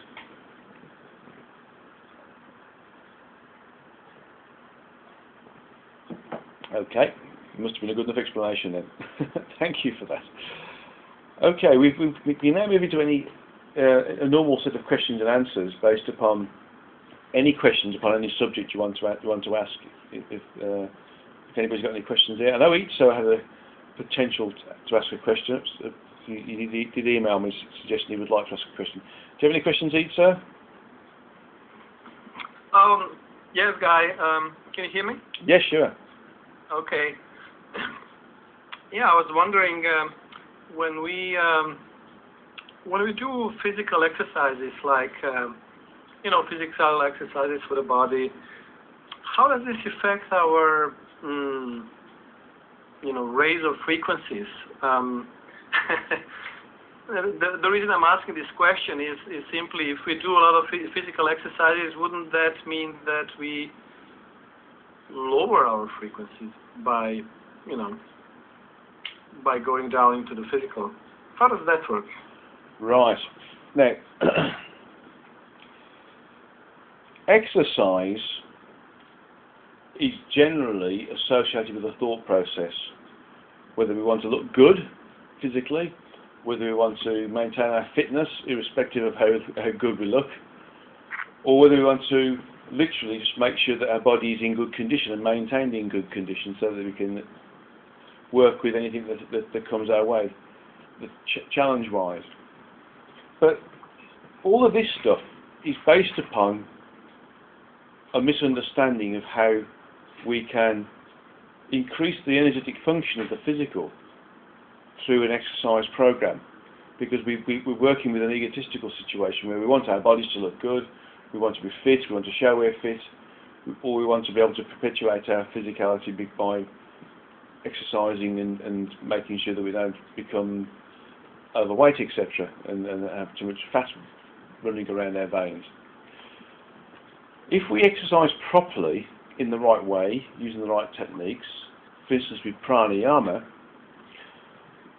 Okay, it must have been a good enough explanation then. Thank you for that. Okay, we now move into a normal set of questions and answers based upon any questions upon any subject you want to ask. If anybody's got any questions there, I know Itzo had a potential to ask a question. He did email me suggesting he would like to ask a question. Do you have any questions, Itzo? Yes, Guy. Can you hear me? Yes, sure. Okay. Yeah, I was wondering when we do physical exercises like physical exercises for the body, how does this affect our rays of frequencies? The reason I'm asking this question is simply, if we do a lot of physical exercises, wouldn't that mean that we lower our frequencies by going down into the physical? How does that work? Right. Now, exercise is generally associated with a thought process, whether we want to look good physically, whether we want to maintain our fitness, irrespective of how good we look, or whether we want to literally just make sure that our body is in good condition and maintained in good condition so that we can work with anything that comes our way, challenge-wise. But all of this stuff is based upon a misunderstanding of how we can increase the energetic function of the physical through an exercise program, because we're working with an egotistical situation where we want our bodies to look good, we want to be fit, we want to show we're fit, or we want to be able to perpetuate our physicality by exercising and making sure that we don't become overweight, etc., and have too much fat running around our veins. If we exercise properly in the right way, using the right techniques, for instance with pranayama,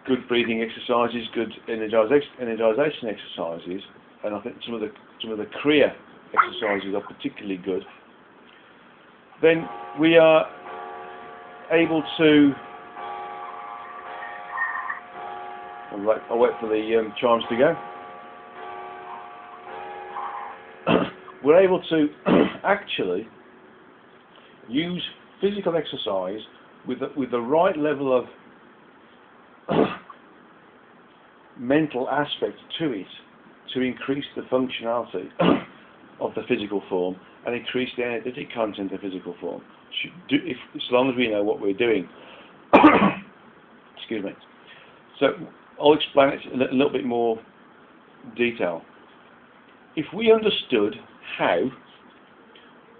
good breathing exercises, good energization exercises, and I think some of the Kriya exercises are particularly good, then we are able to. I'll wait for the chimes to go. We're able to actually use physical exercise with the right level of mental aspect to it to increase the functionality of the physical form and increase the energetic content of the physical form, as long as we know what we're doing. Excuse me. So I'll explain it in a little bit more detail. If we understood how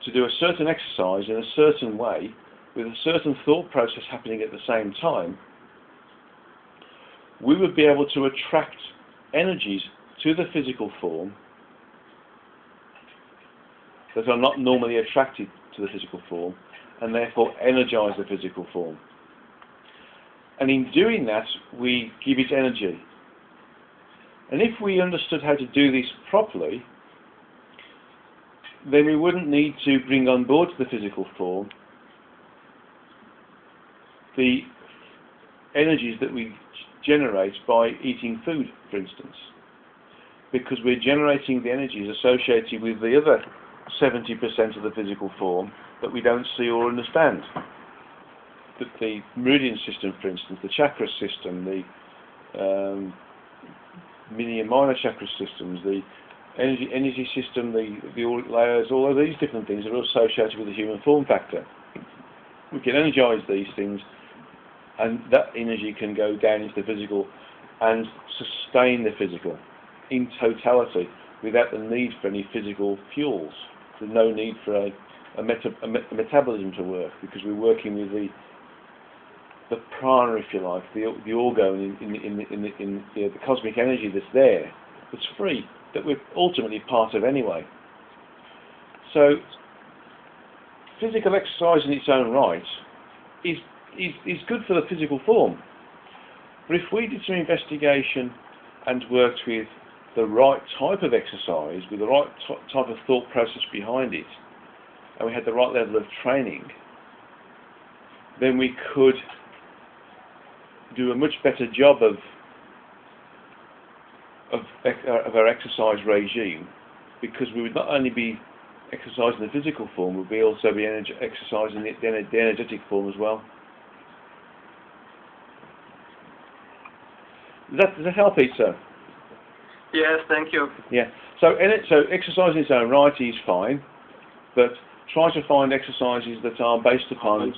to do a certain exercise in a certain way, with a certain thought process happening at the same time, we would be able to attract energies to the physical form that are not normally attracted to the physical form, and therefore energize the physical form. And in doing that, we give it energy. And if we understood how to do this properly, then we wouldn't need to bring on board to the physical form the energies that we generate by eating food, for instance, because we're generating the energies associated with the other 70% of the physical form that we don't see or understand. The meridian system, for instance, the chakra system, the mini and minor chakra systems, the energy system, the auric layers, all of these different things are associated with the human form factor. We can energize these things, and that energy can go down into the physical and sustain the physical in totality without the need for any physical fuels. There's no need for a metabolism to work, because we're working with the prana, if you like, the orgone in the cosmic energy that's there, that's free, that we're ultimately part of anyway. So physical exercise in its own right is good for the physical form. But if we did some investigation and worked with the right type of exercise, with the right type of thought process behind it, and we had the right level of training, then we could do a much better job of our exercise regime, because we would not only be exercising the physical form, we'd also be exercising the energetic form as well. Does that help, Peter? Yes, thank you. Yeah. So exercise in its own right is fine, but try to find exercises that are based upon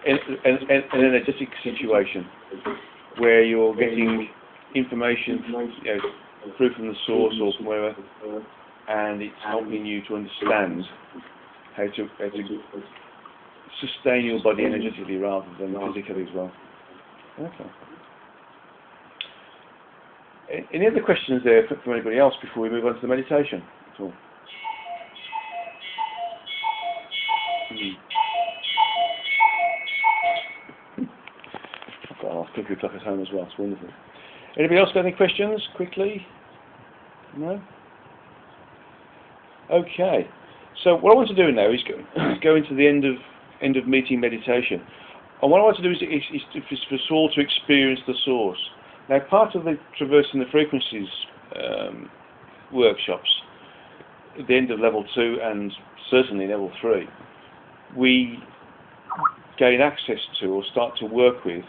an energetic situation where you're getting information, through from the source or from wherever, and it's helping you to understand how to sustain your body energetically rather than physically as well. Okay. Any other questions there from anybody else before we move on to the meditation at all? I've got our cuckoo clock at home as well. It's wonderful. Anybody else got any questions quickly? No? Okay. So what I want to do now is go into the end of meeting meditation. And what I want to do is for us all to experience the source. Now, part of the Traversing the Frequencies workshops, at the end of level 2 and certainly level 3, we gain access to or start to work with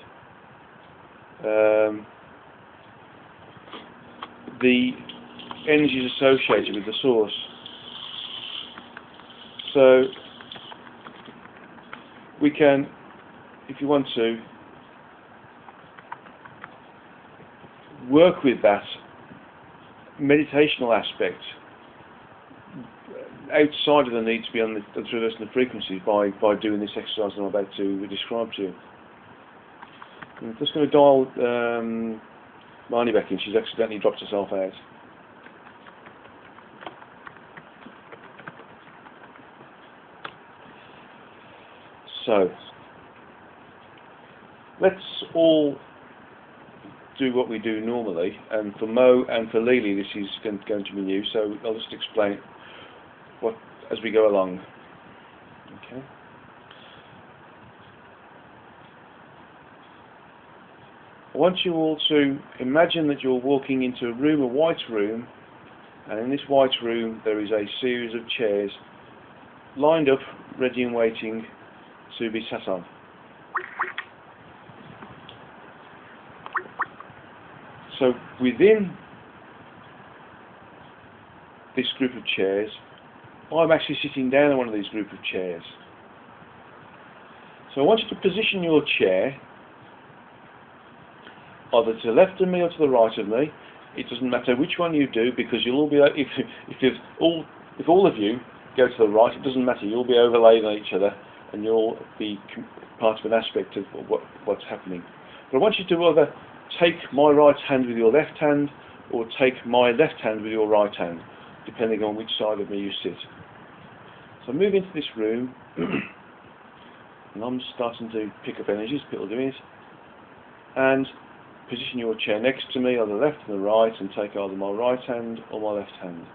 the energies associated with the source. So we can, if you want to, work with that meditational aspect outside of the need to be on the traversing the frequencies by doing this exercise I'm about to describe to you. I'm just going to dial Marnie back in. She's accidentally dropped herself out. So let's all do what we do normally, and for Mo and for Lily this is going to be new, so I'll just explain what as we go along. Okay. I want you all to imagine that you're walking into a room, a white room, and in this white room there is a series of chairs lined up, ready and waiting to be sat on. So within this group of chairs, I'm actually sitting down on one of these group of chairs. So I want you to position your chair either to the left of me or to the right of me. It doesn't matter which one you do, because you'll all be, if all of you go to the right, it doesn't matter, you'll be overlaid on each other and you'll be part of an aspect of what's happening. But I want you to either take my right hand with your left hand or take my left hand with your right hand, depending on which side of me you sit. So I move into this room and I'm starting to pick up energies, people doing it, and position your chair next to me on the left and the right and take either my right hand or my left hand.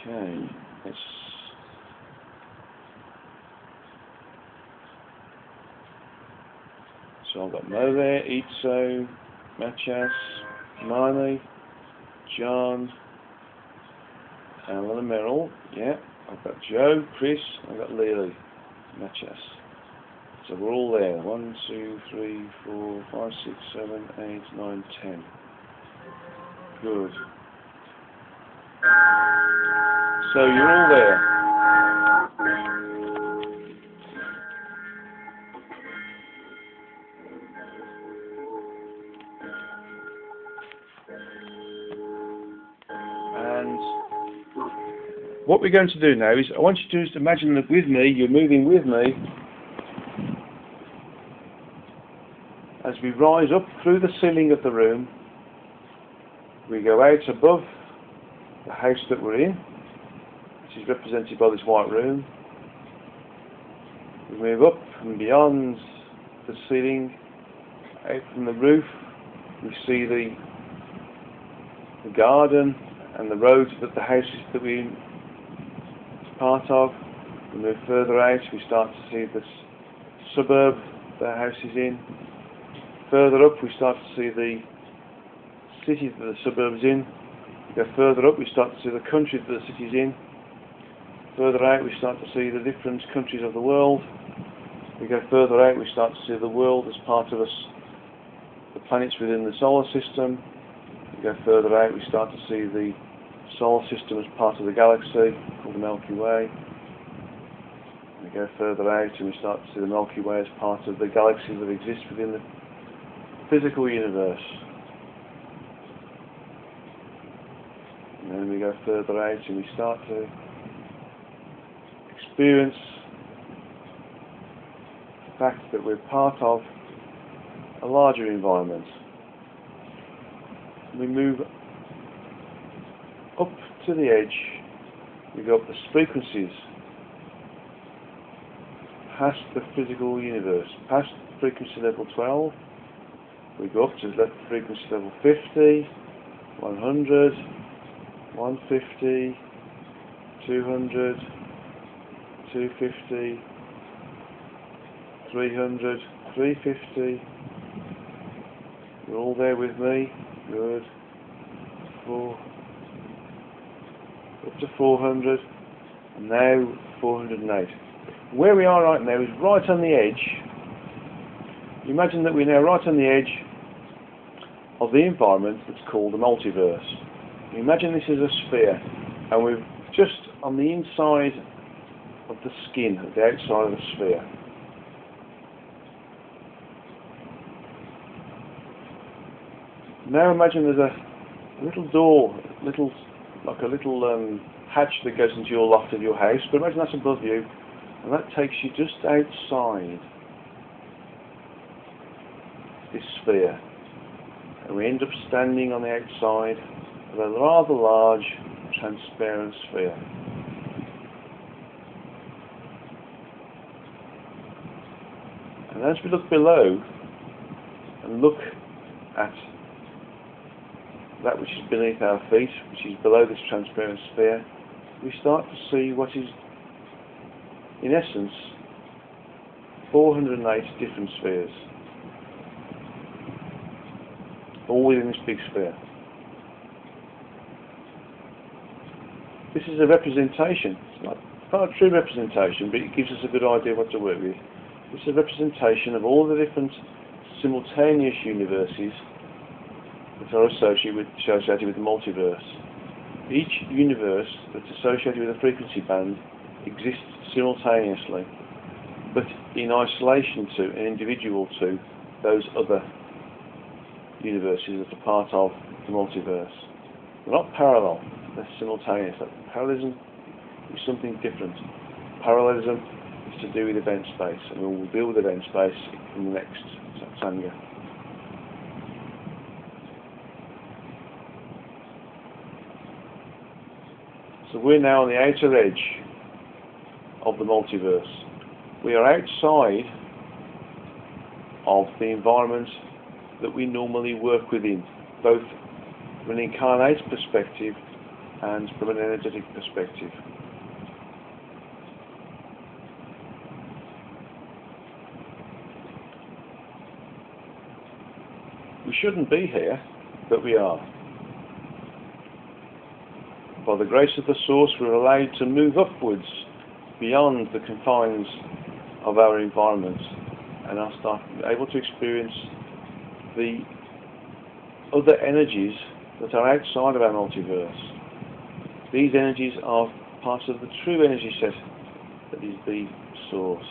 Okay, let's so I've got Mo there, Itzo, Machas, Marnie, John, Alan and Merrill, yeah, I've got Joe, Chris, I've got Lily, Machas. So we're all there. 1, 2, 3, 4, 5, 6, 7, 8, 9, 10. Good. So you're all there. And what we're going to do now is I want you to just imagine that with me, you're moving with me as we rise up through the ceiling of the room. We go out above the house that we're in, which is represented by this white room. We move up and beyond the ceiling, out from the roof. We see the garden and the roads that the house is that we're part of. We move further out, we start to see this suburb the house is in. Further up we start to see the city that the suburb's in. We go further up we start to see the country that the city's in. Further out we start to see the different countries of the world. We go further out we start to see the world as part of us, the planets within the solar system. We go further out we start to see the solar system as part of the galaxy called the Milky Way. We go further out and we start to see the Milky Way as part of the galaxies that exist within the physical universe. And then we go further out and we start to experience the fact that we're part of a larger environment. We move up to the edge, we go up the frequencies, past the physical universe, past frequency level 12, we go up to frequency level 50, 100, 150, 200, 250, 300, 350. You're all there with me. Good. 4, up to 400, and now 408. Where we are right now is right on the edge. Imagine that we're now right on the edge of the environment that's called the multiverse. Imagine this is a sphere, and we're just on the inside of the skin, at the outside of the sphere. Now imagine there's a little door, like a little hatch that goes into your loft of your house, but imagine that's above you, and that takes you just outside this sphere. And we end up standing on the outside of a rather large, transparent sphere. And as we look below and look at that which is beneath our feet, which is below this transparent sphere, we start to see what is, in essence, 408 different spheres, all within this big sphere. This is a representation. It's not a true representation, but it gives us a good idea of what to work with. It's a representation of all the different simultaneous universes that are associated with the multiverse. Each universe that's associated with a frequency band exists simultaneously, but in isolation to and individual to those other universes that are part of the multiverse. They're not parallel, they're simultaneous. Parallelism is something different. Parallelism is to do with event space, and we will deal with event space in the next Satsanga. So we're now on the outer edge of the multiverse. We are outside of the environment that we normally work within, both from an incarnate perspective and from an energetic perspective. We shouldn't be here, but we are. By the grace of the Source, we're allowed to move upwards beyond the confines of our environment, and are able to experience the other energies that are outside of our multiverse. These energies are part of the true energy set that is the Source.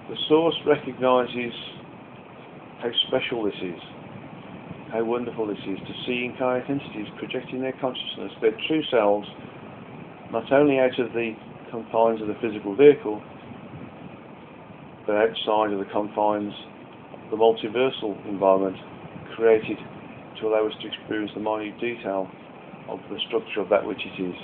The Source recognises how special this is, how wonderful this is, to see incarnate entities projecting their consciousness, their true selves, not only out of the confines of the physical vehicle, but outside of the confines of the multiversal environment created to allow us to experience the minute detail of the structure of that which it is.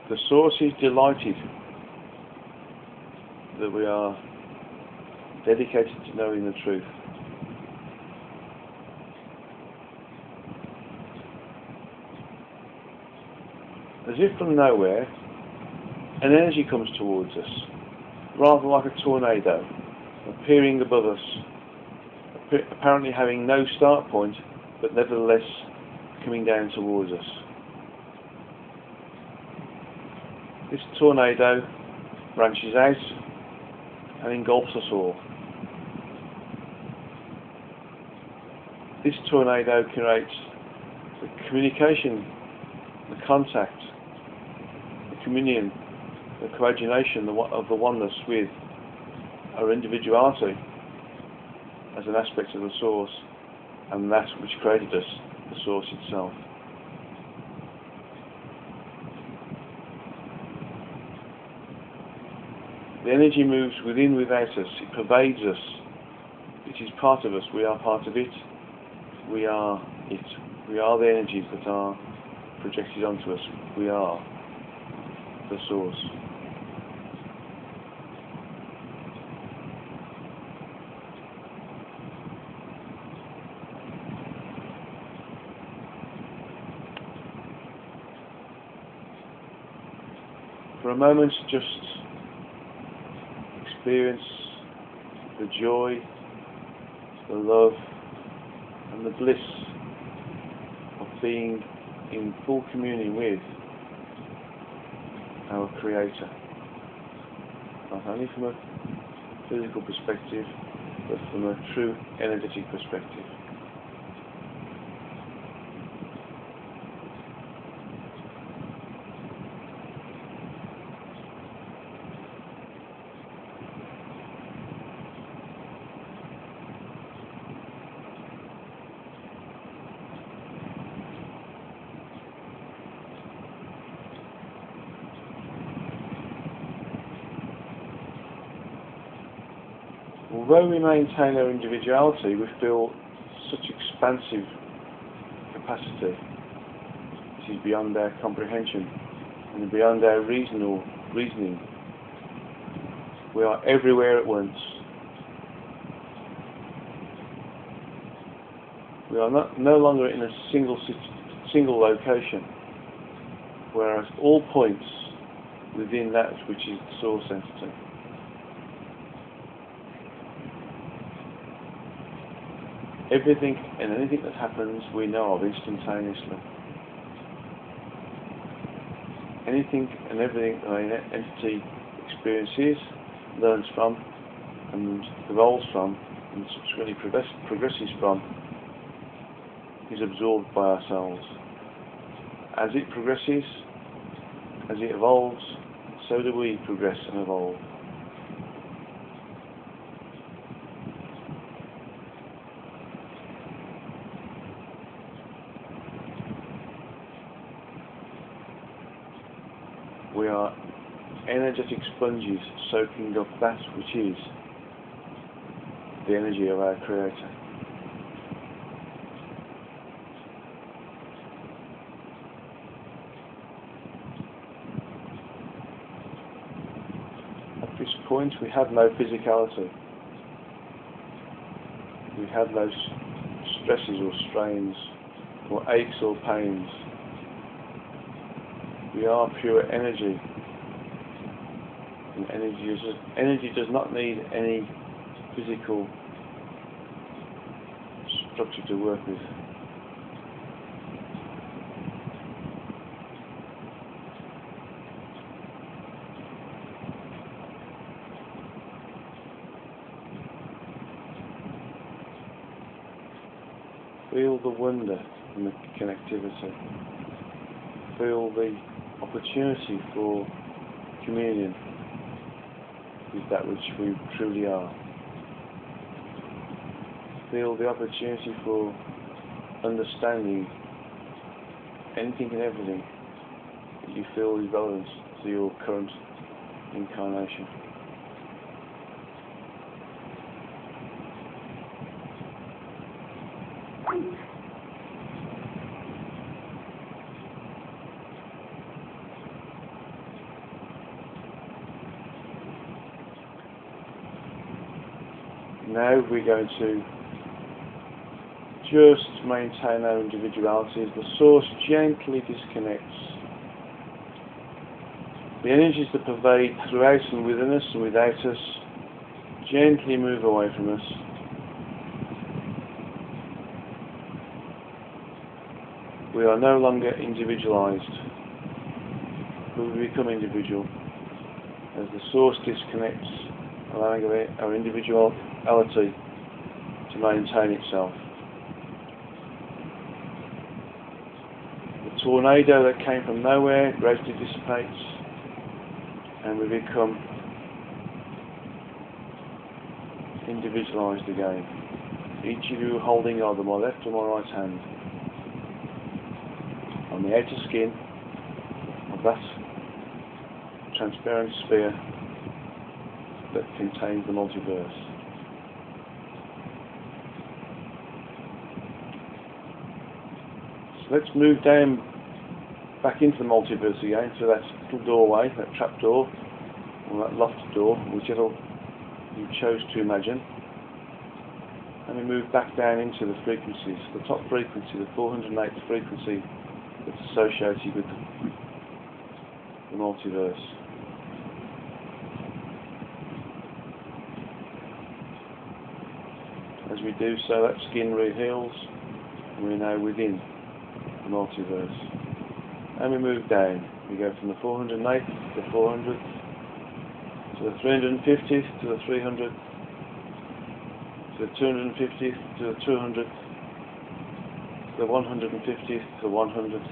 The Source is delighted that we are dedicated to knowing the truth. As if from nowhere, an energy comes towards us, rather like a tornado, appearing above us, apparently having no start point, but nevertheless coming down towards us. This tornado branches out and engulfs us all. This tornado creates the communication, the contact, the communion, the coordination of the oneness with our individuality as an aspect of the Source, and that which created us, the Source itself. The energy moves within, without us. It pervades us. It is part of us. We are part of it. We are it. We are the energies that are projected onto us. We are the Source. for a moment, just experience the joy, the love, and the bliss of being in full communion with our Creator, not only from a physical perspective, but from a true energetic perspective. Although we maintain our individuality, we feel such expansive capacity. This is beyond our comprehension and beyond our reasoning. We are everywhere at once. We are no longer in a single location, whereas all points within that which is the source entity. Everything and anything that happens we know of instantaneously. Anything and everything that an entity experiences, learns from, and evolves from, and subsequently progresses from, is absorbed by ourselves. As it progresses, as it evolves, so do we progress and evolve. We are energetic sponges soaking up that which is the energy of our Creator. At this point we have no physicality. We have no stresses or strains or aches or pains. We are pure energy, and energy does not need any physical structure to work with. Feel the wonder and the connectivity. Feel the opportunity for communion with that which we truly are. Feel the opportunity for understanding anything and everything that you feel is relevant to your current incarnation. Now we're going to just maintain our individuality as the source gently disconnects. The energies that pervade throughout and within us and without us gently move away from us. We are no longer individualized, but we become individual as the source disconnects, allowing our individuality to maintain itself. The tornado that came from nowhere gradually dissipates, and we become individualized again. Each of you holding either my left or my right hand on the outer skin of that transparent sphere that contains the multiverse. So let's move down back into the multiverse again, through that little doorway, that trap door, or that loft door, whichever you chose to imagine. And we move back down into the frequencies, the top frequency, the 408th frequency that's associated with the multiverse. As we do so, that skin reheals, and we're now within the multiverse. And we move down. We go from the 408th to the 400th, to the 350th, to the 300th, to the 250th, to the 200th, to the 150th, to the 100th,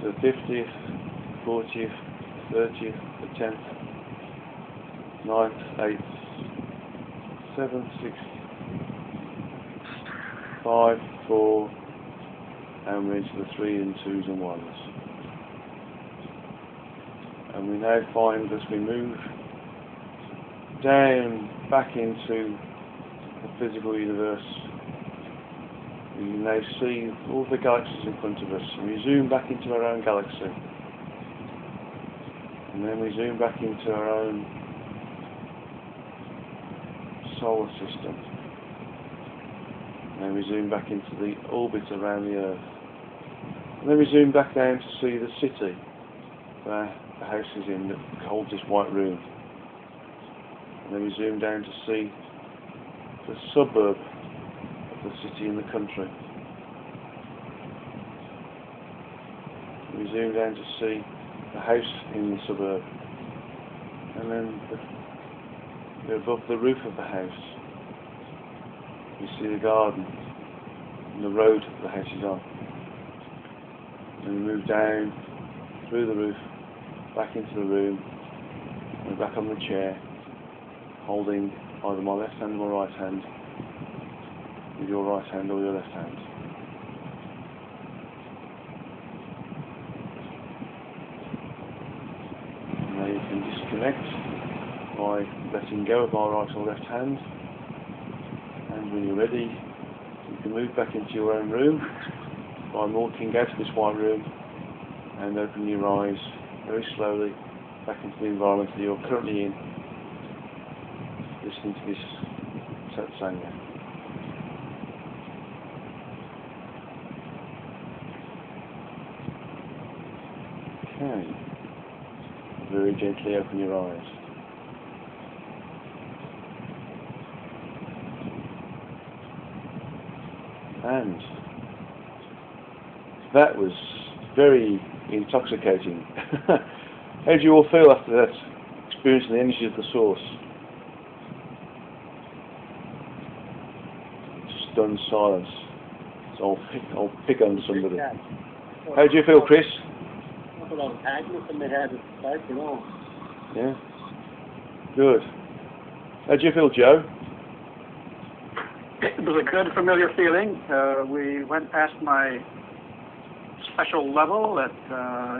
to the 50th, 40th, 30th, the 10th, 9th, 8th, 7th, 6th, 5, 4, and we're into the 3 and 2s and 1s. And we now find as we move down back into the physical universe, we now see all the galaxies in front of us, and we zoom back into our own galaxy, and then we zoom back into our own solar system, and then we zoom back into the orbit around the Earth, and then we zoom back down to see the city where the house is in that holds this white room, and then we zoom down to see the suburb of the city in the country. We zoom down to see the house in the suburb, and then above the roof of the house we see the garden and the road the house is on. And we move down through the roof, back into the room, and back on the chair, holding either my left hand or my right hand, with your right hand or your left hand. And now you can disconnect by letting go of our right or left hand, and when you're ready you can move back into your own room by walking out of this white room and opening your eyes very slowly back into the environment that you're currently in, listening to this Satsanga. Okay, very gently open your eyes. And that was very intoxicating. How do you all feel after that, experiencing the energy of the source? Stunned silence. So I'll pick on somebody. How do you feel, Chris? Yeah. Good. How do you feel, Joe? It was a good, familiar feeling. We went past my special level that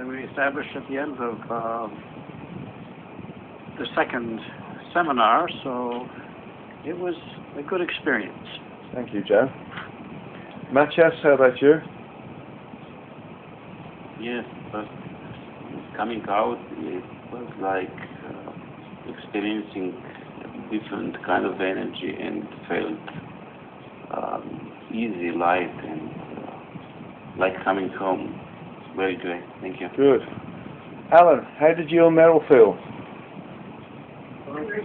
we established at the end of the second seminar, so it was a good experience. Thank you, Joe. Matias, how about you? Yes, but coming out, it was like experiencing a different kind of energy, and felt easy, light, and like coming home. Very great. Thank you. Good. Alan, how did you and Meryl feel? Very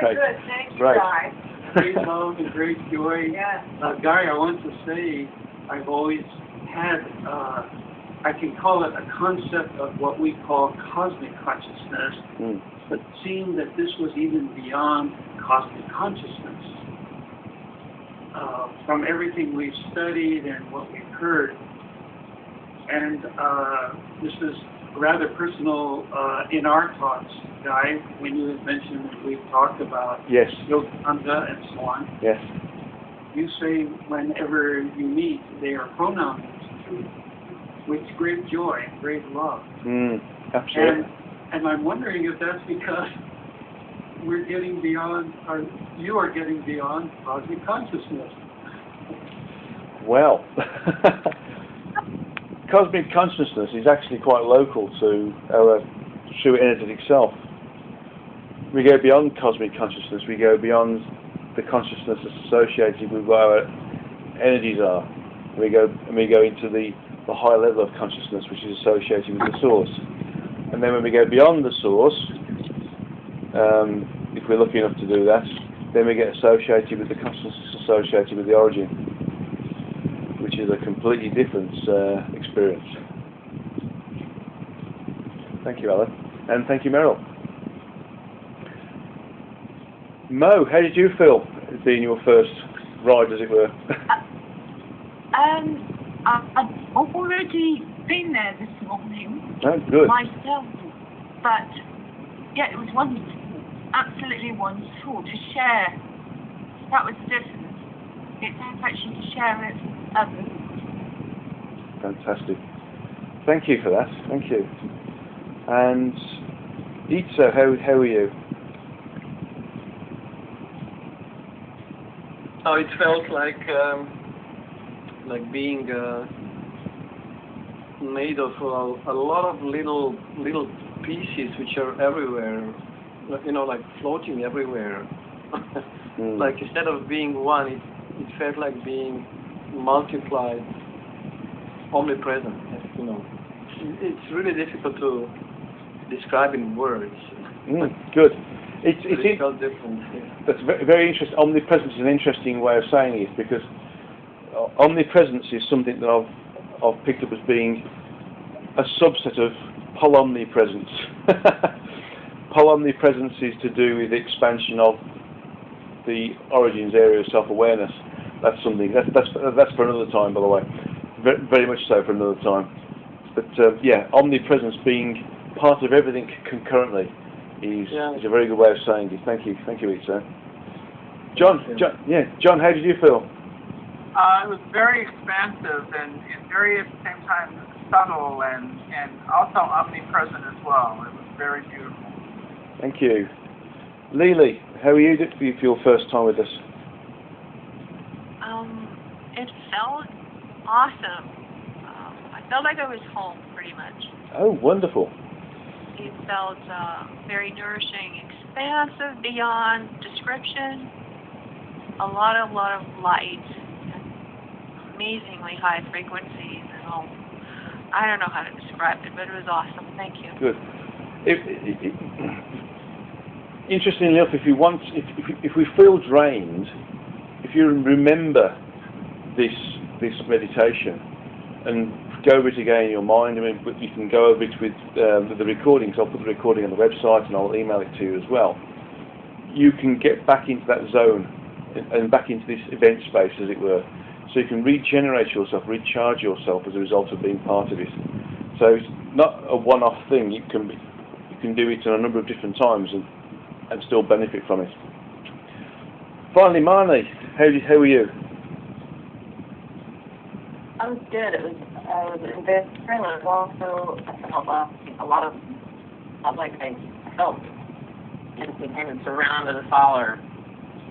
Right. good. Thank you, Right. Guy. Great love and great joy. Yeah. Gary, I want to say I've always had, I can call it a concept of what we call cosmic consciousness, but seeing that this was even beyond cosmic consciousness. From everything we've studied and what we've heard, and this is rather personal in our talks, Guy, when you had mentioned that we've talked about Yes. Yogananda and so on. Yes. You say whenever you meet, they are pronouns with great joy and great love. Absolutely. And I'm wondering if that's because we're getting beyond, or you are getting beyond cosmic consciousness. Well, cosmic consciousness is actually quite local to our true energetic self. We go beyond cosmic consciousness, we go beyond the consciousness that's associated with what our energies are. We go into the higher level of consciousness which is associated with the source. And then when we go beyond the source, if we're lucky enough to do that, then we get associated with the consciousness associated with the origin, which is a completely different experience. Thank you, Alan, and thank you, Meryl. Mo, how did you feel being your first ride, as it were? I've already been there this morning. Oh, good. Myself, but yeah, it was wonderful, absolutely wonderful to share. That was the difference. It's actually to share it with others. Fantastic. Thank you for that. Thank you. And Itza, how are you? Oh, it felt like being made of a lot of little pieces which are everywhere, you know, like floating everywhere. Like instead of being one, it felt like being multiplied, omnipresent. You know, it's really difficult to describe in words. Good. It felt different. Yeah. That's very interesting. Omnipresence is an interesting way of saying it, because omnipresence is something that I've picked up as being a subset of polomnipresence. Polomnipresence is to do with the expansion of the origins area of self-awareness. That's something. That's for another time, by the way. Very much so for another time. But yeah, omnipresence being part of everything concurrently is a very good way of saying it. Thank you, Itza. John, how did you feel? It was very expansive and very at the same time subtle and also omnipresent as well. It was very beautiful. Thank you. Lily, how are you for your first time with us? It felt awesome. I felt like I was home, pretty much. Oh, wonderful. It felt very nourishing, expansive beyond description. A lot of light, amazingly high frequencies, and all. I don't know how to describe it, but it was awesome. Thank you. Good. Interestingly enough, if we feel drained, if you remember this meditation and go over it again in your mind, I mean, you can go over it with the recordings. I'll put the recording on the website and I'll email it to you as well. You can get back into that zone and back into this event space, as it were, so you can regenerate yourself, recharge yourself as a result of being part of it. So it's not a one-off thing. You can do it in a number of different times and still benefit from it. Finally, Marnie, how are you? I was good. It was very much also I felt a lot of like I felt kind of surrounded us all, or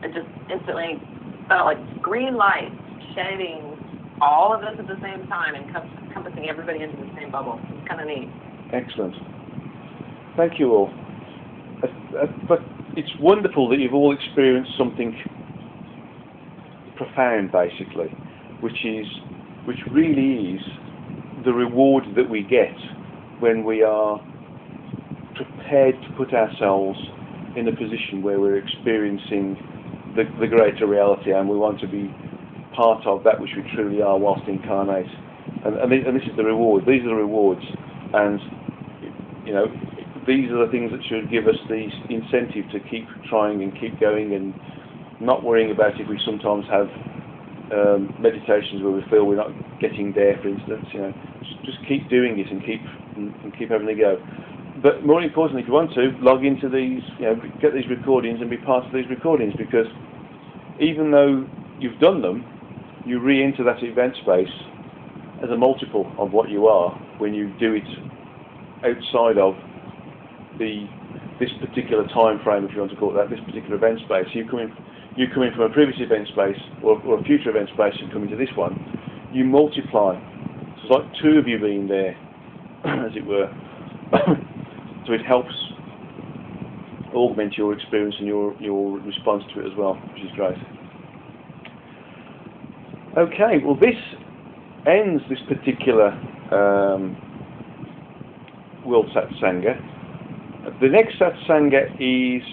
it just instantly felt like green light shedding all of us at the same time and encompassing everybody into the same bubble. It's kind of neat. Excellent. Thank you all. But it's wonderful that you've all experienced something profound, basically, which really is the reward that we get when we are prepared to put ourselves in a position where we're experiencing the greater reality, and we want to be part of that which we truly are whilst incarnate. And this is the reward. These are the rewards, and you know, these are the things that should give us the incentive to keep trying and keep going, and not worrying about if we sometimes have meditations where we feel we're not getting there, for instance. You know, just keep doing it and keep having a go. But more importantly, if you want to, log into these, you know, get these recordings and be part of these recordings, because even though you've done them, you re-enter that event space as a multiple of what you are when you do it outside of this particular time frame, if you want to call it that, this particular event space. You come in from a previous event space or a future event space and come into this one, you multiply. So it's like two of you being there, as it were. So it helps augment your experience and your response to it as well, which is great. Okay, well this ends this particular World Satsanga. The next Satsanga is,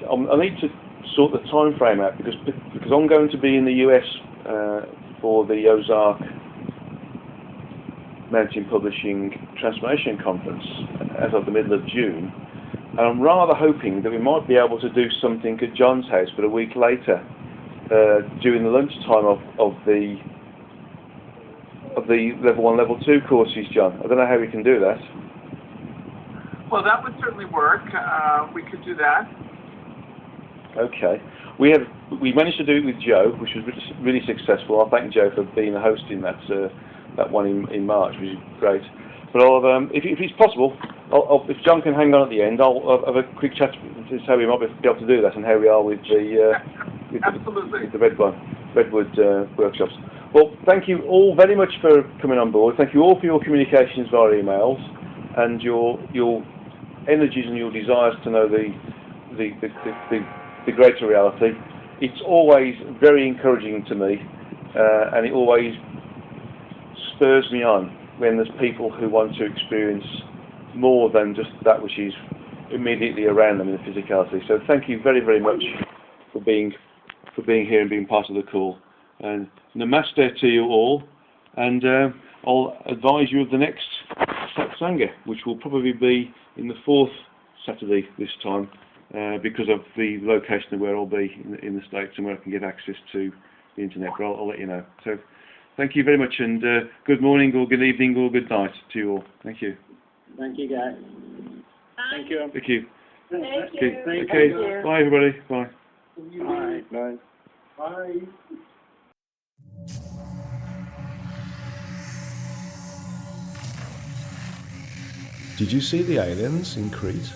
I need to sort the time frame out because I'm going to be in the US for the Ozark Mountain Publishing Transformation Conference as of the middle of June, and I'm rather hoping that we might be able to do something at John's house, but a week later, during the lunchtime of the level 1, level 2 courses, John. I don't know how we can do that. Well, that would certainly work. We could do that. Okay. We managed to do it with Joe, which was really successful. I thank Joe for being a host in that one in March, which is great. But if it's possible, if John can hang on at the end, I'll have a quick chat to how we might be able to do that and how we are with the Redwood workshops. Well, thank you all very much for coming on board. Thank you all for your communications via emails and your energies and your desires to know the greater reality. It's always very encouraging to me, and it always spurs me on when there's people who want to experience more than just that which is immediately around them in the physicality. So thank you very, very much for being here and being part of the call. And namaste to you all, and I'll advise you of the next Satsanga, which will probably be in the 4th Saturday this time, because of the location of where I'll be in the States and where I can get access to the internet, but I'll let you know. So thank you very much, and good morning or good evening or good night to you all. Thank you. Thank you, guys. Thank you. Thank you. Thank you. Okay. Thank Okay. you. Bye everybody. Bye. Bye. Bye. Bye. Did you see the aliens in Crete?